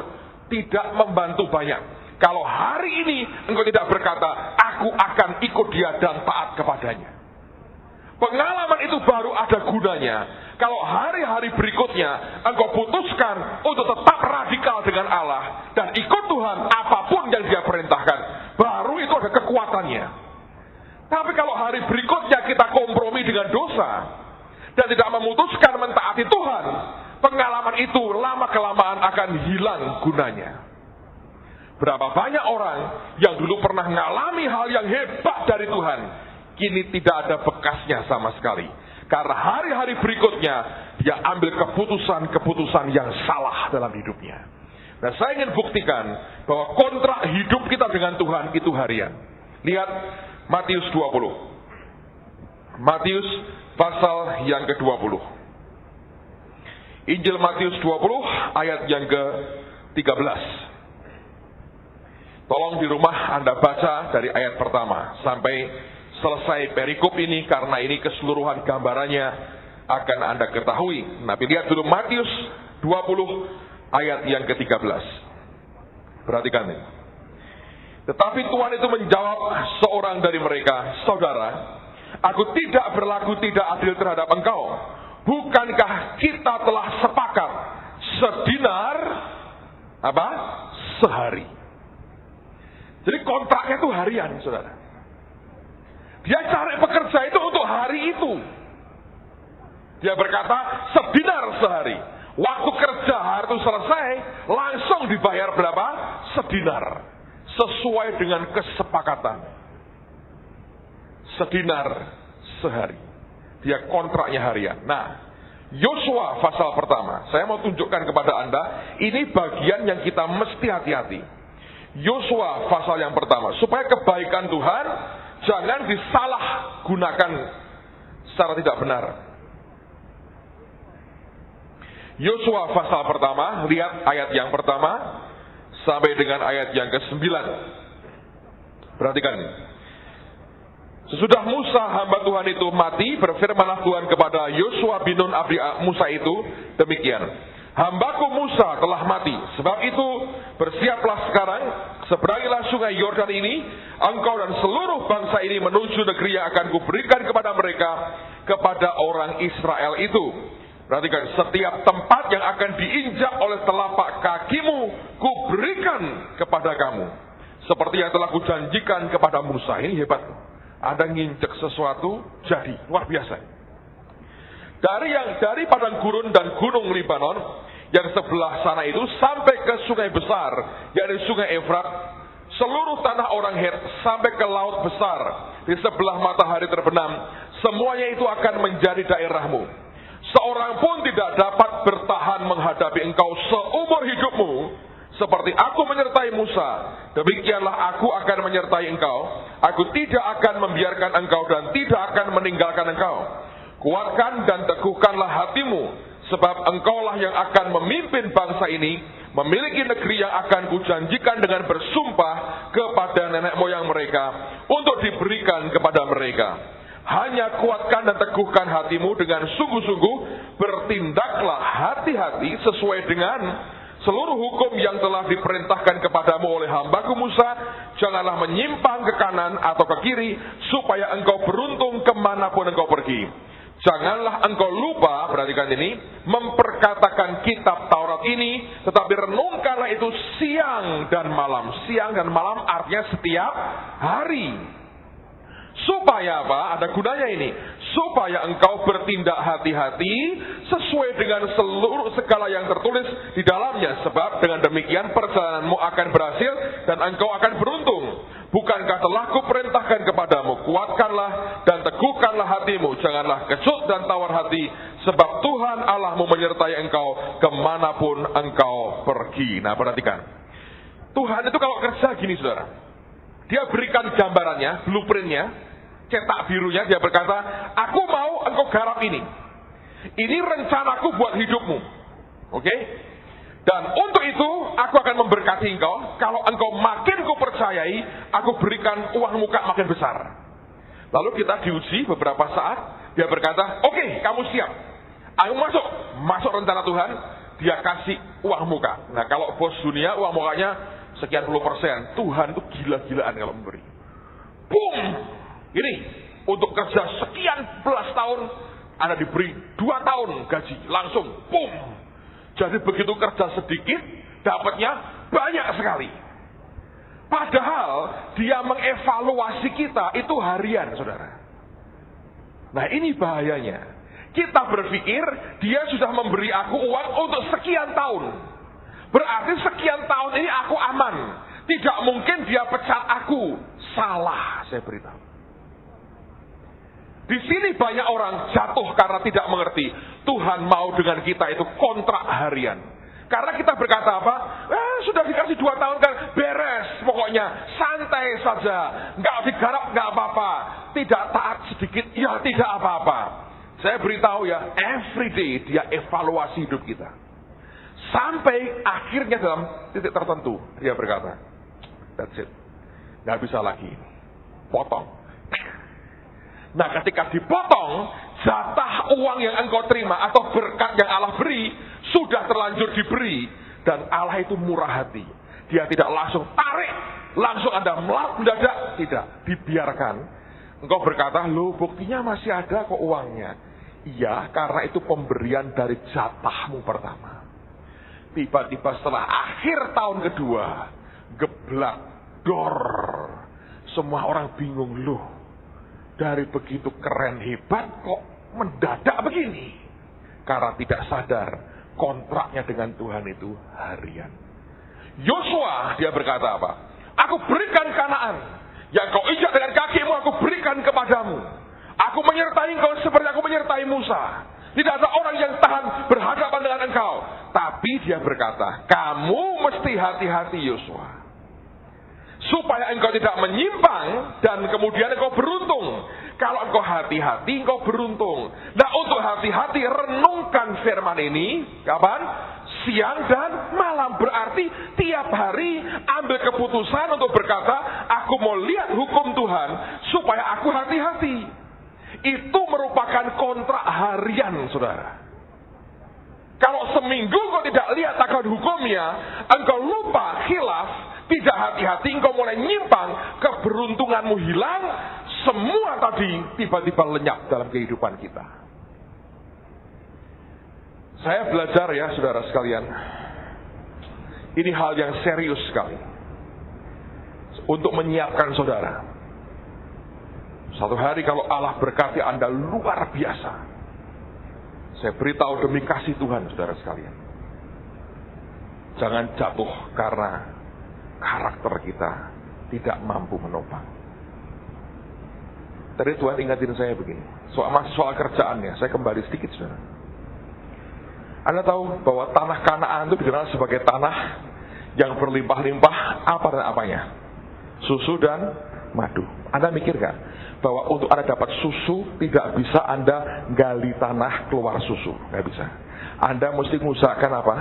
Speaker 1: Tidak membantu banyak. Kalau hari ini engkau tidak berkata, aku akan ikut dia dan taat kepadanya. Pengalaman itu baru ada gunanya kalau hari-hari berikutnya engkau putuskan untuk tetap radikal dengan Allah dan ikut Tuhan apapun yang dia perintahkan. Baru itu ada kekuatannya. Tapi kalau hari berikutnya kita kompromi dengan dosa dan tidak memutuskan mentaati Tuhan, pengalaman itu lama-kelamaan akan hilang gunanya. Berapa banyak orang yang dulu pernah mengalami hal yang hebat dari Tuhan, kini tidak ada bekasnya sama sekali. Karena hari-hari berikutnya, dia ambil keputusan-keputusan yang salah dalam hidupnya. Nah, saya ingin buktikan bahwa kontrak hidup kita dengan Tuhan itu harian. Lihat Matius 20. Matius pasal yang ke-20. Injil Matius 20 ayat yang ke-13. Tolong di rumah Anda baca dari ayat pertama sampai selesai perikop ini, karena ini keseluruhan gambarannya akan Anda ketahui. Nah, lihat dulu Matius 20 ayat yang ke-13. Perhatikan ini. Tetapi Tuhan itu menjawab seorang dari mereka, saudara, aku tidak berlaku tidak adil terhadap engkau. Bukankah kita telah sepakat sedinar sehari? Jadi kontraknya itu harian, saudara. Dia cari pekerja itu untuk hari itu. Dia berkata sedinar sehari. Waktu kerja hari itu selesai, langsung dibayar berapa? Sedinar. Sesuai dengan kesepakatan. Sedinar sehari. Dia kontraknya harian. Nah, Yosua pasal pertama. Saya mau tunjukkan kepada Anda, ini bagian yang kita mesti hati-hati. Yosua pasal yang pertama. Supaya kebaikan Tuhan jangan disalahgunakan secara tidak benar. Yosua pasal pertama, lihat ayat yang pertama sampai dengan ayat yang ke-9. Perhatikan. Sesudah Musa hamba Tuhan itu mati, berfirmanlah Tuhan kepada Yosua bin Nun abdi Musa itu demikian. Hambaku Musa telah mati. Sebab itu bersiaplah sekarang, seberangilah sungai Yordan ini, engkau dan seluruh bangsa ini menuju negeri yang akan kuberikan kepada mereka, kepada orang Israel itu. Perhatikan, setiap tempat yang akan diinjak oleh telapak kakimu, kuberikan kepada kamu. Seperti yang telah kujanjikan kepada Musa. Ini hebat. Ada nginjek sesuatu, jadi luar biasa. Dari padang gurun dan gunung Libanon yang sebelah sana itu sampai ke sungai besar, yakni sungai Efrat, seluruh tanah orang Het sampai ke laut besar di sebelah matahari terbenam, semuanya itu akan menjadi daerahmu. Seorang pun tidak dapat bertahan menghadapi engkau seumur hidupmu. Seperti aku menyertai Musa, demikianlah aku akan menyertai engkau. Aku tidak akan membiarkan engkau dan tidak akan meninggalkan engkau. Kuatkan dan teguhkanlah hatimu, sebab engkaulah yang akan memimpin bangsa ini, memiliki negeri yang akan kujanjikan dengan bersumpah kepada nenek moyang mereka, untuk diberikan kepada mereka. Hanya kuatkan dan teguhkan hatimu dengan sungguh-sungguh, bertindaklah hati-hati sesuai dengan seluruh hukum yang telah diperintahkan kepadamu oleh hambaku Musa. Janganlah menyimpang ke kanan atau ke kiri, supaya engkau beruntung kemanapun engkau pergi. Janganlah engkau lupa, perhatikan ini, memperkatakan kitab Taurat ini, tetapi renungkanlah itu siang dan malam. Siang dan malam artinya setiap hari. Supaya apa? Ada gunanya ini. Supaya engkau bertindak hati-hati sesuai dengan segala yang tertulis di dalamnya. Sebab dengan demikian perjalananmu akan berhasil dan engkau akan beruntung. Bukankah telah kuperintahkan kepadamu, kuatkanlah dan teguhkanlah hatimu, janganlah kecut dan tawar hati, sebab Tuhan Allahmu menyertai engkau kemanapun engkau pergi. Nah, perhatikan, Tuhan itu kalau kerja gini, saudara, Dia berikan gambarannya, blueprintnya, cetak birunya, Dia berkata, aku mau engkau garap ini. Ini rencanaku buat hidupmu. Oke? Dan untuk itu, aku akan memberkati engkau. Kalau engkau makin kupercayai, aku berikan uang muka makin besar. Lalu kita diuji beberapa saat, Dia berkata, oke, kamu siap. Aku masuk rencana Tuhan, Dia kasih uang muka. Nah, kalau bos dunia, uang mukanya sekian %. Tuhan itu gila-gilaan kalau memberi. Boom! Ini, untuk kerja sekian belas tahun, Anda diberi 2 tahun gaji, langsung, boom! Jadi begitu kerja sedikit, dapatnya banyak sekali. Padahal Dia mengevaluasi kita itu harian, saudara. Nah, ini bahayanya. Kita berpikir Dia sudah memberi aku uang untuk sekian tahun. Berarti sekian tahun ini aku aman. Tidak mungkin Dia pecat aku. Salah, saya beritahu. Di sini banyak orang jatuh karena tidak mengerti. Tuhan mau dengan kita itu kontrak harian. Karena kita berkata apa? Sudah dikasih 2 tahun kan, beres. Pokoknya santai saja. Nggak digarap nggak apa-apa. Tidak taat sedikit, ya tidak apa-apa. Saya beritahu ya, everyday Dia evaluasi hidup kita. Sampai akhirnya dalam titik tertentu Dia berkata, that's it. Nggak bisa lagi. Potong. Nah, ketika dipotong, jatah uang yang engkau terima atau berkat yang Allah beri sudah terlanjur diberi, dan Allah itu murah hati. Dia tidak langsung tarik, langsung Anda mendadak, tidak, dibiarkan. Engkau berkata, loh, buktinya masih ada kok uangnya. Iya, karena itu pemberian dari jatahmu pertama. Tiba-tiba setelah akhir tahun kedua, geblak, dor. Semua orang bingung, loh. Dari begitu keren hebat kok mendadak begini. Karena tidak sadar kontraknya dengan Tuhan itu harian. Yosua, dia berkata apa? Aku berikan Kanaan yang kau injak dengan kakimu, aku berikan kepadamu. Aku menyertai engkau seperti aku menyertai Musa. Tidak ada orang yang tahan berhadapan dengan engkau. Tapi dia berkata, kamu mesti hati-hati Yosua, supaya engkau tidak menyimpang dan kemudian engkau beruntung. Kalau engkau hati-hati, engkau beruntung. Nah, untuk hati-hati, renungkan firman ini. Kapan? Siang dan malam. Berarti tiap hari ambil keputusan untuk berkata, aku mau lihat hukum Tuhan supaya aku hati-hati. Itu merupakan kontrak harian, saudara. Kalau seminggu kau tidak lihat akan hukumnya, engkau lupa, khilaf, tidak hati-hati, engkau mulai nyimpang, keberuntunganmu hilang, semua tadi tiba-tiba lenyap dalam kehidupan kita. Saya belajar ya, saudara sekalian, ini hal yang serius sekali untuk menyiapkan saudara. Satu hari kalau Allah berkati Anda luar biasa, saya beritahu demi kasih Tuhan, saudara sekalian, jangan jatuh karena karakter kita tidak mampu menopang. Tadi Tuhan ingatin saya begini, soal kerjaannya, saya kembali sedikit, saudara. Anda tahu bahwa tanah Kanaan itu dikenal sebagai tanah yang berlimpah-limpah apa dan apanya? Susu dan madu. Anda mikir gak bahwa untuk Anda dapat susu tidak bisa Anda gali tanah keluar susu, nggak bisa. Anda mesti mengusahakan apa?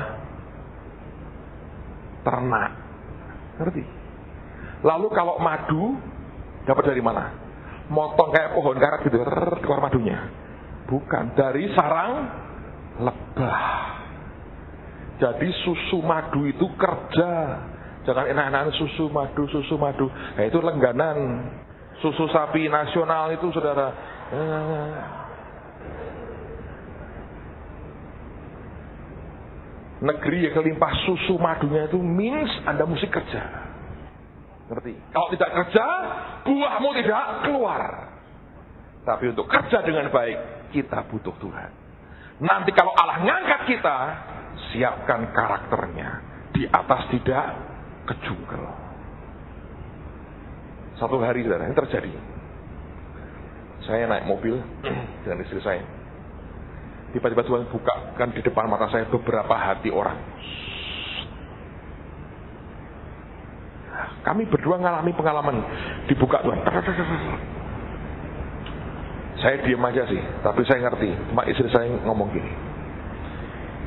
Speaker 1: Ternak, ngerti? Lalu kalau madu dapat dari mana? Motong kayak pohon karet gitu, keluar madunya? Bukan, dari sarang lebah. Jadi susu madu itu kerja. Jangan enak-enakan susu madu. Nah, itu lengganan. Susu sapi nasional itu, saudara. Negeri yang kelimpah susu madunya itu means Anda mesti kerja. Ngerti? Kalau tidak kerja, buahmu tidak keluar. Tapi untuk kerja dengan baik, kita butuh Tuhan. Nanti kalau Allah ngangkat kita, siapkan karakternya. Di atas tidak kejungkel. Satu hari, saudara, ini terjadi. Saya naik mobil dengan istri saya. Tiba-tiba Tuhan bukakan di depan mata saya beberapa hati orang. Kami berdua mengalami pengalaman dibuka Tuhan. Saya diam aja sih, tapi saya ngerti. Cuma istri saya ngomong gini.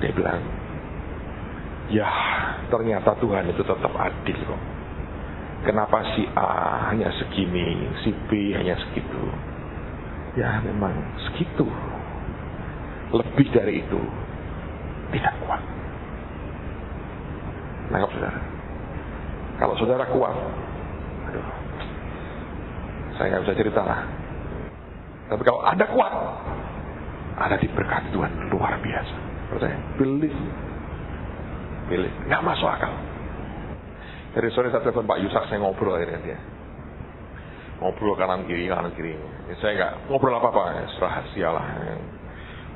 Speaker 1: Dia bilang, ya ternyata Tuhan itu tetap adil kok. Kenapa si A hanya segini, si B hanya segitu? Ya memang segitu. Lebih dari itu tidak kuat. Nangkap saudara? Kalau saudara kuat, aduh, saya nggak bisa cerita lah. Tapi kalau Anda kuat, Anda diberkati Tuhan luar biasa. Percaya? Believe. Nggak masuk akal. Jadi sore saya telepon Pak Yusak, saya ngobrol akhirnya dia. Ngobrol kanan kiri. Saya nggak ngobrol apa-apa, rahasia lah.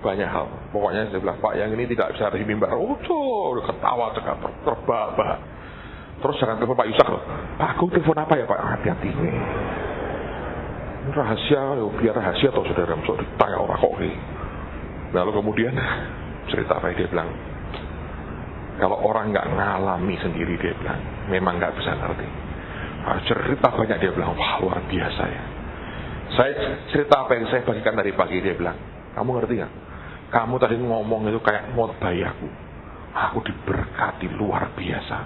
Speaker 1: Banyak hal. Pokoknya saya bilang, Pak, yang ini tidak bisa ada di mimbar. Udah ketawa, terbahak-bahak. Terus jangan telepon Pak Yusak loh. Pak, aku telepon apa ya Pak? Hati-hati ini. Rahasia, biar rahasia toh saudara. Masuk ditanya orang kok ini. Lalu kemudian cerita apa dia bilang, kalau orang nggak ngalami sendiri, dia bilang, memang nggak bisa ngerti. Cerita banyak, dia bilang, wah luar biasa ya. Saya cerita apa yang saya bagikan dari pagi, dia bilang, kamu ngerti nggak? Kamu tadi ngomong itu kayak khotbah aku. Aku diberkati luar biasa.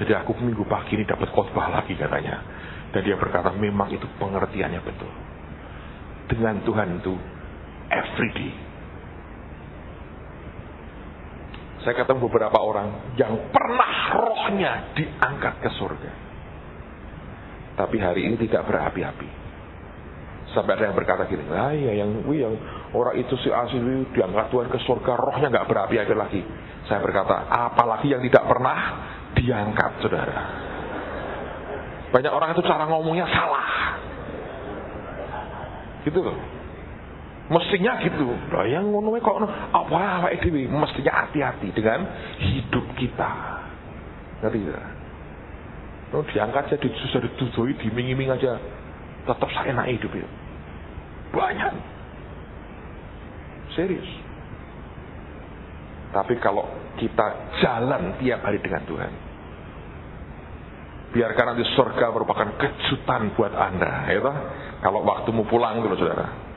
Speaker 1: Jadi aku minggu pagi ini dapat khotbah lagi katanya. Dan dia berkata, memang itu pengertiannya betul. Dengan Tuhan itu everyday. Saya ketemu beberapa orang yang pernah rohnya diangkat ke surga. Tapi hari ini tidak berapi-api. Sampai ada yang berkata gini, yang orang itu si asli diangkat Tuhan ke surga, rohnya nggak berapi-api lagi. Saya berkata, apalagi yang tidak pernah diangkat, saudara. Banyak orang itu cara ngomongnya salah. Gitu loh. Mestinya gitu. Nah, yang ngomongnya kok apa itu? Mestinya hati-hati dengan hidup kita. Ngerti tidak? Diangkat aja, susah ditujui, diming-iming aja. Tetap saya enak hidup itu. Banyak. Serius. Tapi kalau kita jalan tiap hari dengan Tuhan, biarkan nanti surga merupakan kejutan buat Anda. Ya, kalau waktumu pulang dulu saudara.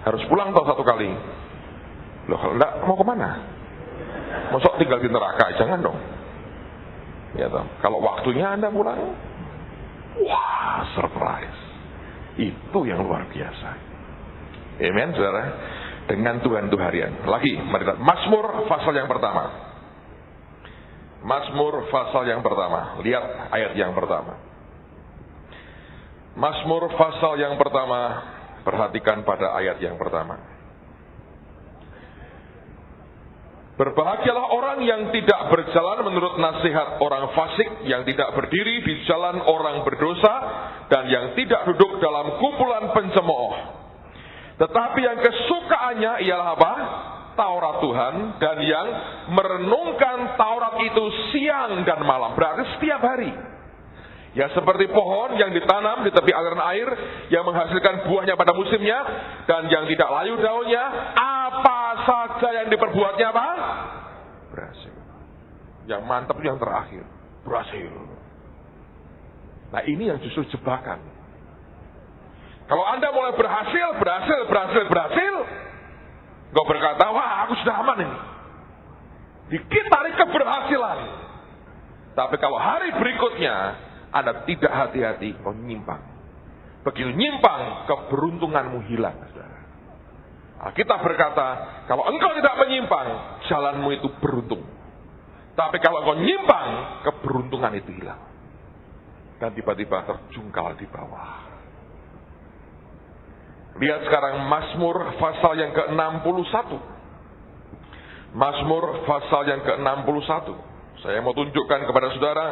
Speaker 1: Harus pulang satu kali. Loh, kalau enggak mau kemana? Masuk tinggal di neraka? Jangan dong. Ya, kalau waktunya Anda pulang, wah, surprise. Itu yang luar biasa. Amen, saudara. Dengan Tuhan itu harian. Lagi, mari lihat Mazmur pasal yang pertama. Mazmur pasal yang pertama. Lihat ayat yang pertama. Mazmur pasal yang pertama. Perhatikan pada ayat yang pertama. Berbahagialah orang yang tidak berjalan menurut nasihat orang fasik, yang tidak berdiri di jalan orang berdosa, dan yang tidak duduk dalam kumpulan pencemooh. Tetapi yang kesukaannya ialah apa? Taurat Tuhan, dan yang merenungkan Taurat itu siang dan malam. Berarti setiap hari. Ya seperti pohon yang ditanam di tepi aliran air, yang menghasilkan buahnya pada musimnya, dan yang tidak layu daunnya, apa saja yang diperbuatnya apa? berhasil. Yang mantap yang terakhir, berhasil. Nah ini yang justru jebakan. Kalau Anda mulai berhasil, Engkau berkata, wah aku sudah aman ini. Dikit tarik keberhasilan. Tapi kalau hari berikutnya Anda tidak hati-hati, kau nyimpang. Begitu nyimpang, keberuntunganmu hilang. Kita berkata, kalau engkau tidak menyimpang, jalanmu itu beruntung. Tapi kalau engkau nyimpang, keberuntungan itu hilang. Dan tiba-tiba terjungkal di bawah. Lihat sekarang Mazmur pasal yang ke-61. Mazmur pasal yang ke-61. Saya mau tunjukkan kepada saudara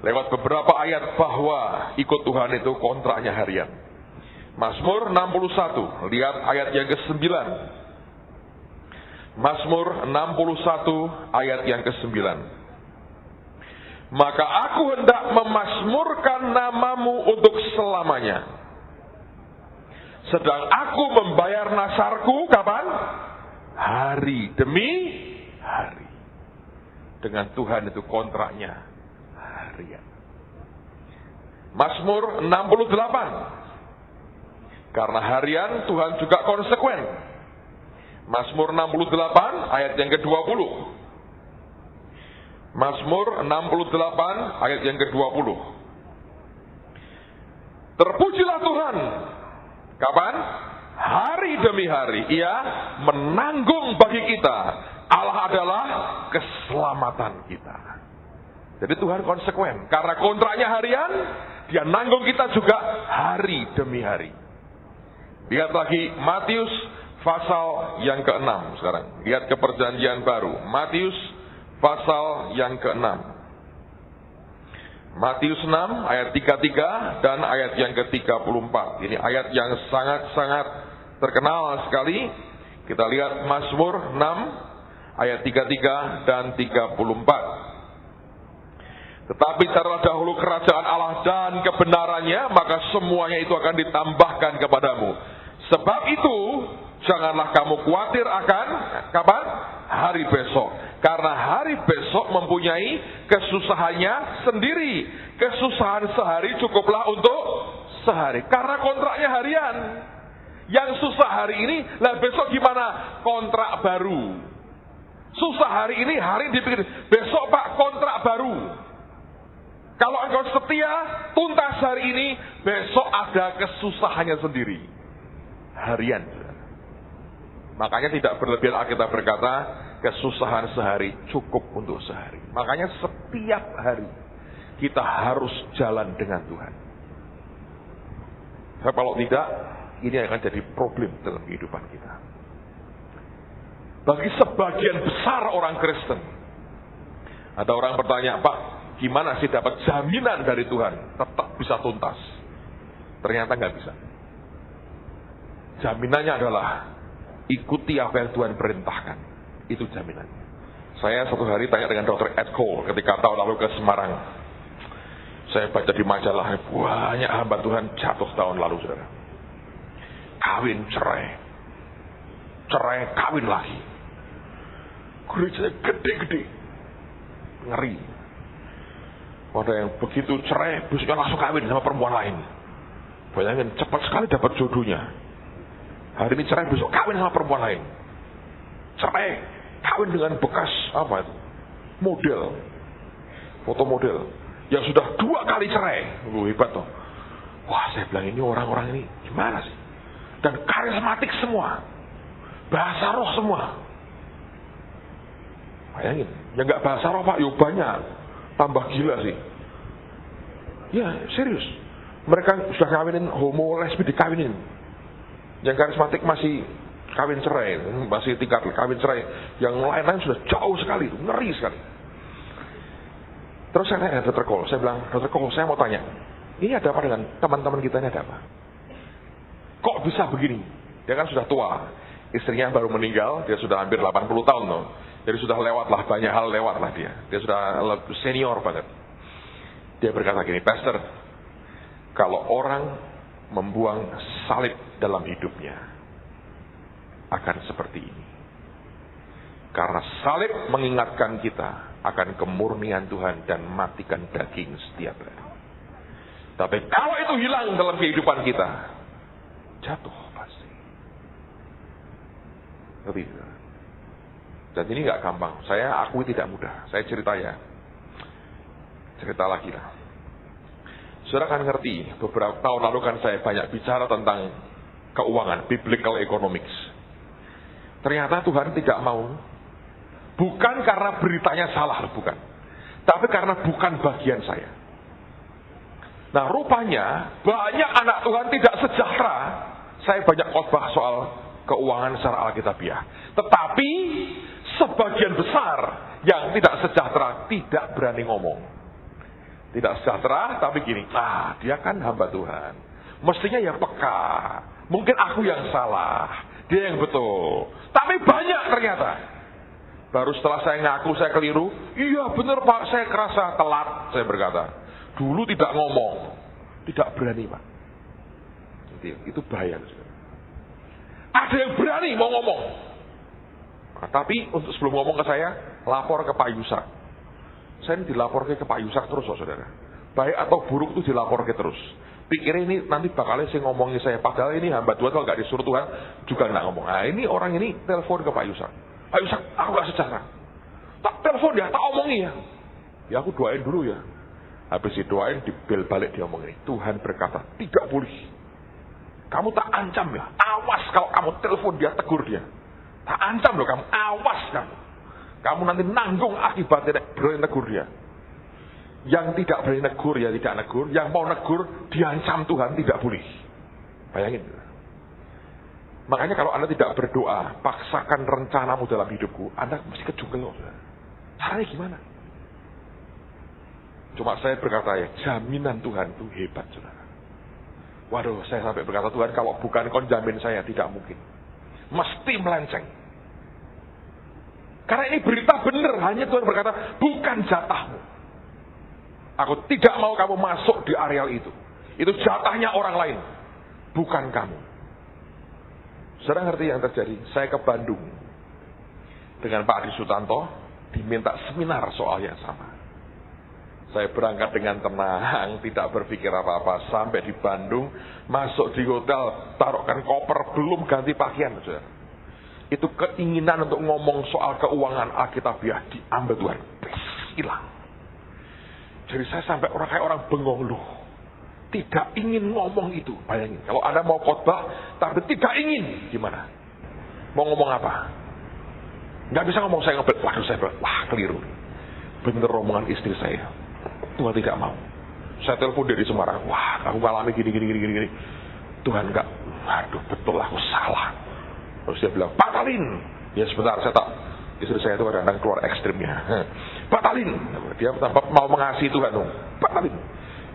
Speaker 1: lewat beberapa ayat bahwa ikut Tuhan itu kontraknya harian. Mazmur 61, lihat ayat yang ke-9. Mazmur 61 ayat yang ke-9. Maka aku hendak memasmurkan namamu untuk selamanya. Sedang aku membayar nasarku kapan? Hari demi hari. Dengan Tuhan itu kontraknya harian. Mazmur 68. Karena harian Tuhan juga konsekuen. Mazmur 68 ayat yang ke-20. Mazmur 68 ayat yang ke-20. Terpujilah Tuhan. Kapan? Hari demi hari Ia menanggung bagi kita. Allah adalah keselamatan kita. Jadi Tuhan konsekuen. Karena kontraknya harian, Dia nanggung kita juga hari demi hari. Lihat lagi Matius pasal yang ke-6 sekarang. Lihat ke perjanjian baru. Matius pasal yang ke-6. Matius 6 ayat 33 dan ayat yang ke-34. Ini ayat yang sangat-sangat terkenal sekali. Kita lihat Mazmur 6 ayat 33 dan 34. Tetapi carilah dahulu kerajaan Allah dan kebenarannya, maka semuanya itu akan ditambahkan kepadamu. Sebab itu janganlah kamu khawatir akan kapan? Hari besok. Karena hari besok mempunyai kesusahannya sendiri. Kesusahan sehari cukuplah untuk sehari. Karena kontraknya harian. Yang susah hari ini, lah besok gimana? Kontrak baru. Susah hari ini, hari dipikir, besok Pak kontrak baru. Kalau engkau setia, tuntas hari ini, besok ada kesusahannya sendiri. Harian. Makanya tidak berlebihan Alkitab berkata, kesusahan sehari cukup untuk sehari. Makanya setiap hari kita harus jalan dengan Tuhan. Nah, kalau tidak, ini akan jadi problem dalam kehidupan kita. Bagi sebagian besar orang Kristen, ada orang bertanya, Pak, gimana sih dapat jaminan dari Tuhan tetap bisa tuntas? Ternyata nggak bisa. Jaminannya adalah ikuti apa yang Tuhan perintahkan. Itu jaminannya. Saya satu hari tanya dengan Dr. Ed Cole ketika tahun lalu ke Semarang. Saya baca di majalah, banyak hamba Tuhan jatuh tahun lalu, saudara. Kawin, cerai. Cerai, kawin lagi. Gerejanya gede-gede. Ngeri. Ada yang begitu cerai, besoknya langsung kawin sama perempuan lain. Bayangin, cepat sekali dapat jodohnya. Hari ini cerai, besok kawin sama perempuan lain. Cerai, kawin dengan bekas apa itu? Model. Foto model. Yang sudah 2 kali cerai. Hebat toh. Wah, saya bilang ini orang-orang ini gimana sih? Dan karismatik semua. Bahasa roh semua. Bayangin, yang gak bahasa roh Pak, yuk banyak. Tambah gila sih. Ya, serius. Mereka sudah kawinin homo, lesbi dikawinin. Yang karismatik masih kawin cerai, masih tingkat kawin cerai. Yang lain-lain sudah jauh sekali, ngeri sekali. Terus saya tanya Dr. Cole, saya bilang, Dr. Cole, saya mau tanya, ini ada apa dengan teman-teman kita, ini ada apa? Kok bisa begini? Dia kan sudah tua, istrinya baru meninggal, dia sudah hampir 80 tahun loh. Jadi sudah lewat lah, banyak hal lewat lah dia. Dia sudah senior banget. Dia berkata gini, Pastor, kalau orang membuang salib dalam hidupnya, akan seperti ini. Karena salib mengingatkan kita akan kemurnian Tuhan dan matikan daging setiap hari. Tapi kalau itu hilang dalam kehidupan kita, jatuh pasti. Tapi, dan ini nggak gampang. Saya akui tidak mudah. Saya cerita lagi lah. Saudara kan ngerti, beberapa tahun lalu kan saya banyak bicara tentang keuangan, biblical economics. Ternyata Tuhan tidak mau, bukan karena beritanya salah, bukan. Tapi karena bukan bagian saya. Nah rupanya, banyak anak Tuhan tidak sejahtera. Saya banyak khotbah soal keuangan secara alkitabiah. Tetapi, sebagian besar yang tidak sejahtera tidak berani ngomong. Tidak sejahtera, tapi gini, dia kan hamba Tuhan. Mestinya ya peka. Mungkin aku yang salah, dia yang betul. Tapi banyak ternyata. Baru setelah saya ngaku saya keliru, iya benar Pak, saya kerasa telat, saya berkata. Dulu tidak ngomong, tidak berani Pak. Itu bahaya. Ada yang berani mau ngomong. Nah, tapi untuk sebelum ngomong ke saya, lapor ke Pak Yusak. Saya ini dilaporkan ke Pak Yusak terus, saudara. Baik atau buruk itu dilaporkan terus. Pikir ini nanti bakalnya saya ngomongin saya. Padahal ini hamba Tuhan kalau nggak disuruh Tuhan juga nggak ngomong. Nah ini orang ini telepon ke Pak Yusak. Pak Yusak, aku nggak sejahtera. Tak telepon dia, tak omongin ya. Ya aku doain dulu ya. Habis didoain, dibel balik dia omongin. Tuhan berkata, tidak boleh. Kamu tak ancam ya. Awas kalau kamu telepon dia, tegur dia. Tak ancam loh kamu, awas kamu. Kamu nanti nanggung akibatnya berani negur dia. Yang tidak berani negur ya tidak negur. Yang mau negur diancam Tuhan tidak boleh. Bayangin. Makanya kalau Anda tidak berdoa, paksakan rencanamu dalam hidupku, Anda mesti kejungkel. Caranya gimana? Cuma saya berkata ya, jaminan Tuhan itu hebat, saudara. Waduh, saya sampai berkata Tuhan, kalau bukan kau jamin saya tidak mungkin. Mesti melenceng. Karena ini berita benar, hanya Tuhan berkata, bukan jatahmu. Aku tidak mau kamu masuk di areal itu. Itu jatahnya orang lain, bukan kamu. Saudara ngerti yang terjadi? Saya ke Bandung dengan Pak Adi Sutanto, diminta seminar soal yang sama. Saya berangkat dengan tenang, tidak berpikir apa-apa, sampai di Bandung, masuk di hotel, taruhkan koper, belum ganti pakaian, saudara. Itu keinginan untuk ngomong soal keuangan alkitabiah diambil Tuhan. Hilang. Jadi saya sampai kayak orang bengong loh. Tidak ingin ngomong itu. Bayangin. Kalau Anda mau khotbah tapi tidak ingin. Gimana? Mau ngomong apa? Nggak bisa ngomong saya ngebet. Waduh saya wah keliru. Bener omongan istri saya. Tuhan tidak mau. Saya telepon dari Semarang. Wah aku ngalami gini. Tuhan enggak. Aduh betul aku salah. Terus dia bilang, batalin. Ya sebentar, saya tak. Istri saya itu kadang-kadang keluar ekstrimnya. Batalin. Dia mau mengasihi Tuhan. Batalin.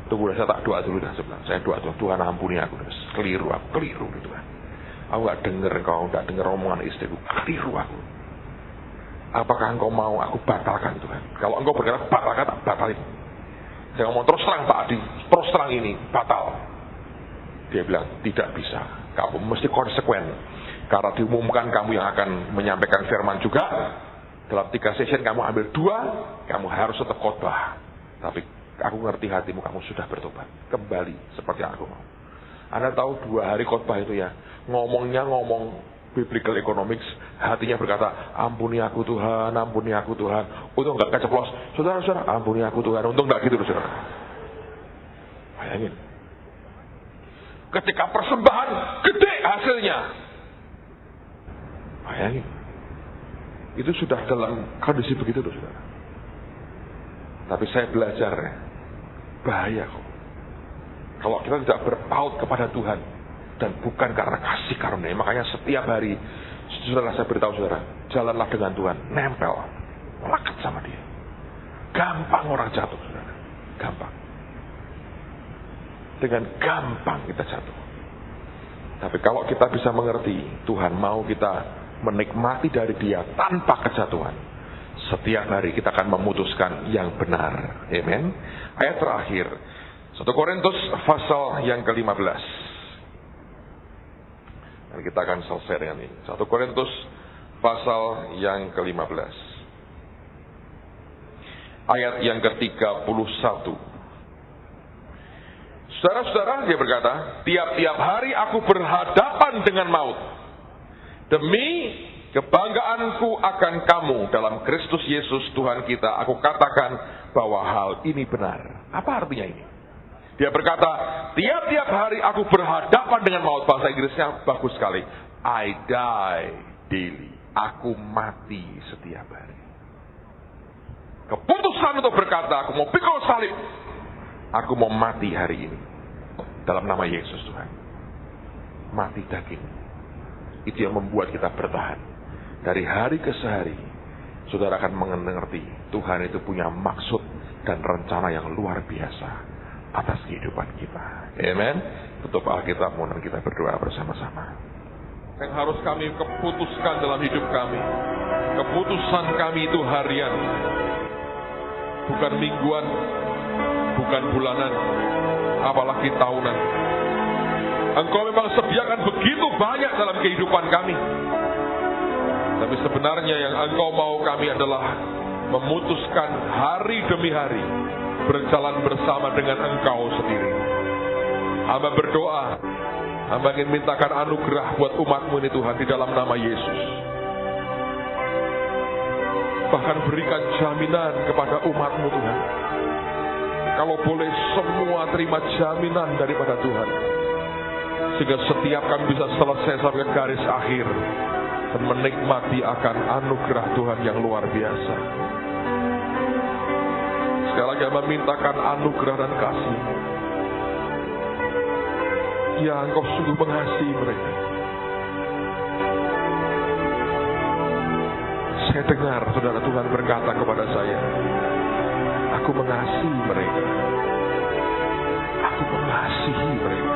Speaker 1: Tunggu, saya tak doa dulu. Saya doa Tuhan ampuni aku. Keliru gitu kan. Aku gak denger engkau, gak denger omongan istriku. Keliru aku. Apakah engkau mau aku batalkan Tuhan? Kalau engkau berkata batalkan, tak batalin. Saya ngomong terus terang Pak Adi. Terus terang ini, batal. Dia bilang, tidak bisa. Kamu mesti konsekuen. Karena diumumkan kamu yang akan menyampaikan firman juga. Dalam 3 session kamu ambil 2, kamu harus tetap khotbah. Tapi aku ngerti hatimu, kamu sudah bertobat. Kembali seperti yang aku mau. Anda tahu 2 hari khotbah itu ya, ngomongnya ngomong biblical economics, hatinya berkata, ampuni aku Tuhan, ampuni aku Tuhan. Untung nggak keceplos, saudara-saudara, ampuni aku Tuhan. Untung nggak gitu, saudara. Bayangin. Ketika persembahan gede hasilnya. Bayangin. Itu sudah dalam kondisi begitu loh, saudara. Tapi saya belajar ya, bahaya kok. Kalau kita tidak berpaut kepada Tuhan dan bukan karena kasih karunia. Makanya setiap hari, saudara saya beritahu saudara, jalanlah dengan Tuhan, nempel, melekat sama Dia. Gampang orang jatuh, saudara. Gampang. Dengan gampang kita jatuh. Tapi kalau kita bisa mengerti, Tuhan mau kita menikmati dari Dia tanpa kejatuhan. Setiap hari kita akan memutuskan yang benar. Amen. Ayat terakhir 1 Korintus pasal yang ke-15. Dan kita akan selesai dengan ini. 1 Korintus pasal yang ke-15. Ayat yang ke-31. Saudara-saudara, dia berkata, tiap-tiap hari aku berhadapan dengan maut. Demi kebanggaanku akan kamu dalam Kristus Yesus Tuhan kita, aku katakan bahwa hal ini benar. Apa artinya ini? Dia berkata, tiap-tiap hari aku berhadapan dengan maut. Bahasa Inggrisnya bagus sekali. I die daily. Aku mati setiap hari. Keputusan untuk berkata, aku mau pikul salib. Aku mau mati hari ini. Dalam nama Yesus Tuhan. Mati daging. Itu yang membuat kita bertahan. Dari hari ke sehari, saudara akan mengerti Tuhan itu punya maksud dan rencana yang luar biasa atas kehidupan kita. Amen. Tutup Alkitab, mohon kita berdoa bersama-sama. Yang harus kami keputuskan dalam hidup kami, keputusan kami itu harian, bukan mingguan, bukan bulanan, apalagi tahunan. Engkau memang sediakan begitu banyak dalam kehidupan kami. Tapi sebenarnya yang Engkau mau kami adalah memutuskan hari demi hari berjalan bersama dengan Engkau sendiri. Hamba berdoa, hamba ingin mintakan anugerah buat umat-Mu ini Tuhan di dalam nama Yesus. Bahkan berikan jaminan kepada umat-Mu Tuhan. Kalau boleh semua terima jaminan daripada Tuhan. Sehingga setiap kami bisa selesai sampai garis akhir dan menikmati akan anugerah Tuhan yang luar biasa. Sekali lagi memintakan anugerah dan kasih. Ya, Engkau sungguh mengasihi mereka. Saya dengar saudara Tuhan berkata kepada saya, aku mengasihi mereka. Aku mengasihi mereka.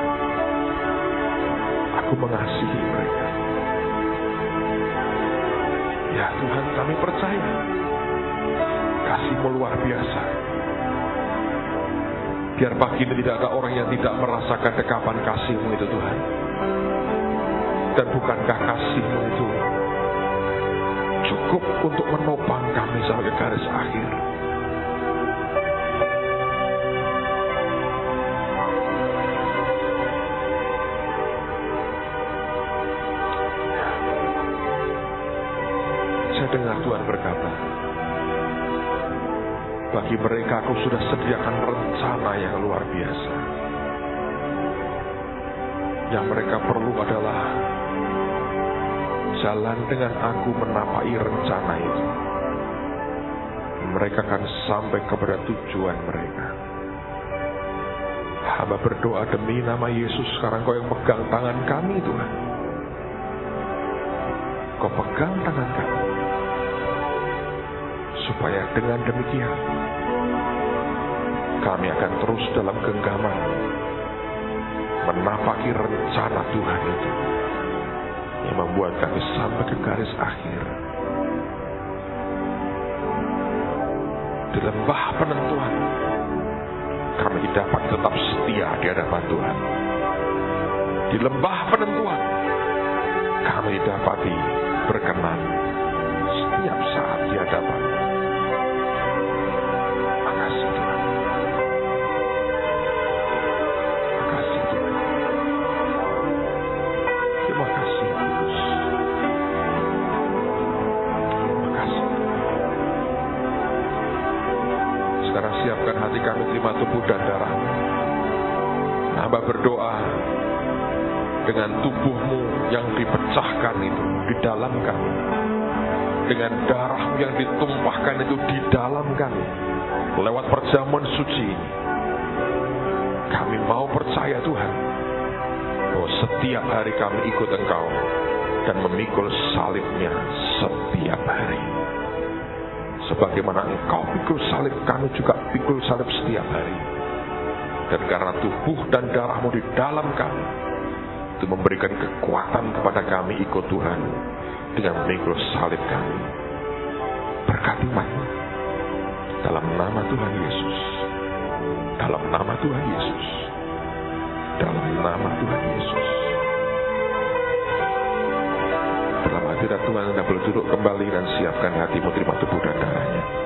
Speaker 1: Aku mengasihi mereka. Ya Tuhan, kami percaya kasih-Mu luar biasa. Biar pagi ini tidak ada orang yang tidak merasakan dekapan kasih-Mu itu Tuhan. Dan bukankah kasih-Mu itu cukup untuk menopang kami sampai ke garis akhir? Dengar Tuhan berkata, bagi mereka aku sudah sediakan rencana yang luar biasa. Yang mereka perlu adalah jalan dengan aku menapai rencana itu. Mereka akan sampai kepada tujuan mereka. Hamba berdoa demi nama Yesus, sekarang Kau yang pegang tangan kami Tuhan. Kau pegang tangan kami. Supaya dengan demikian kami akan terus dalam genggaman menapaki rencana Tuhan itu yang membuat kami sampai ke garis akhir. Di lembah penentuan kami dapat tetap setia di hadapan Tuhan. Di lembah penentuan kami dapati berkenan setiap saat di hadapan. Siapkan hati kami terima tubuh dan darah. Hamba berdoa dengan tubuh-Mu yang dipecahkan itu di dalam kami, dengan darah yang ditumpahkan itu di dalam kami, lewat perjamuan suci ini, kami mau percaya Tuhan bahwa setiap hari kami ikut Engkau dan memikul salib-Nya setiap hari. Sebagaimana Engkau pikul salib, kami juga pikul salib setiap hari. Dan karena tubuh dan darah-Mu di dalam kami, itu memberikan kekuatan kepada kami ikut Tuhan dengan memikul salib kami. Berkati umat-Mu dalam nama Tuhan Yesus. Dalam nama Tuhan Yesus. Dalam nama Tuhan Yesus. Dalam hadirat Tuhan, Anda boleh duduk kembali dan siapkan hatimu terima tubuh dan darahnya.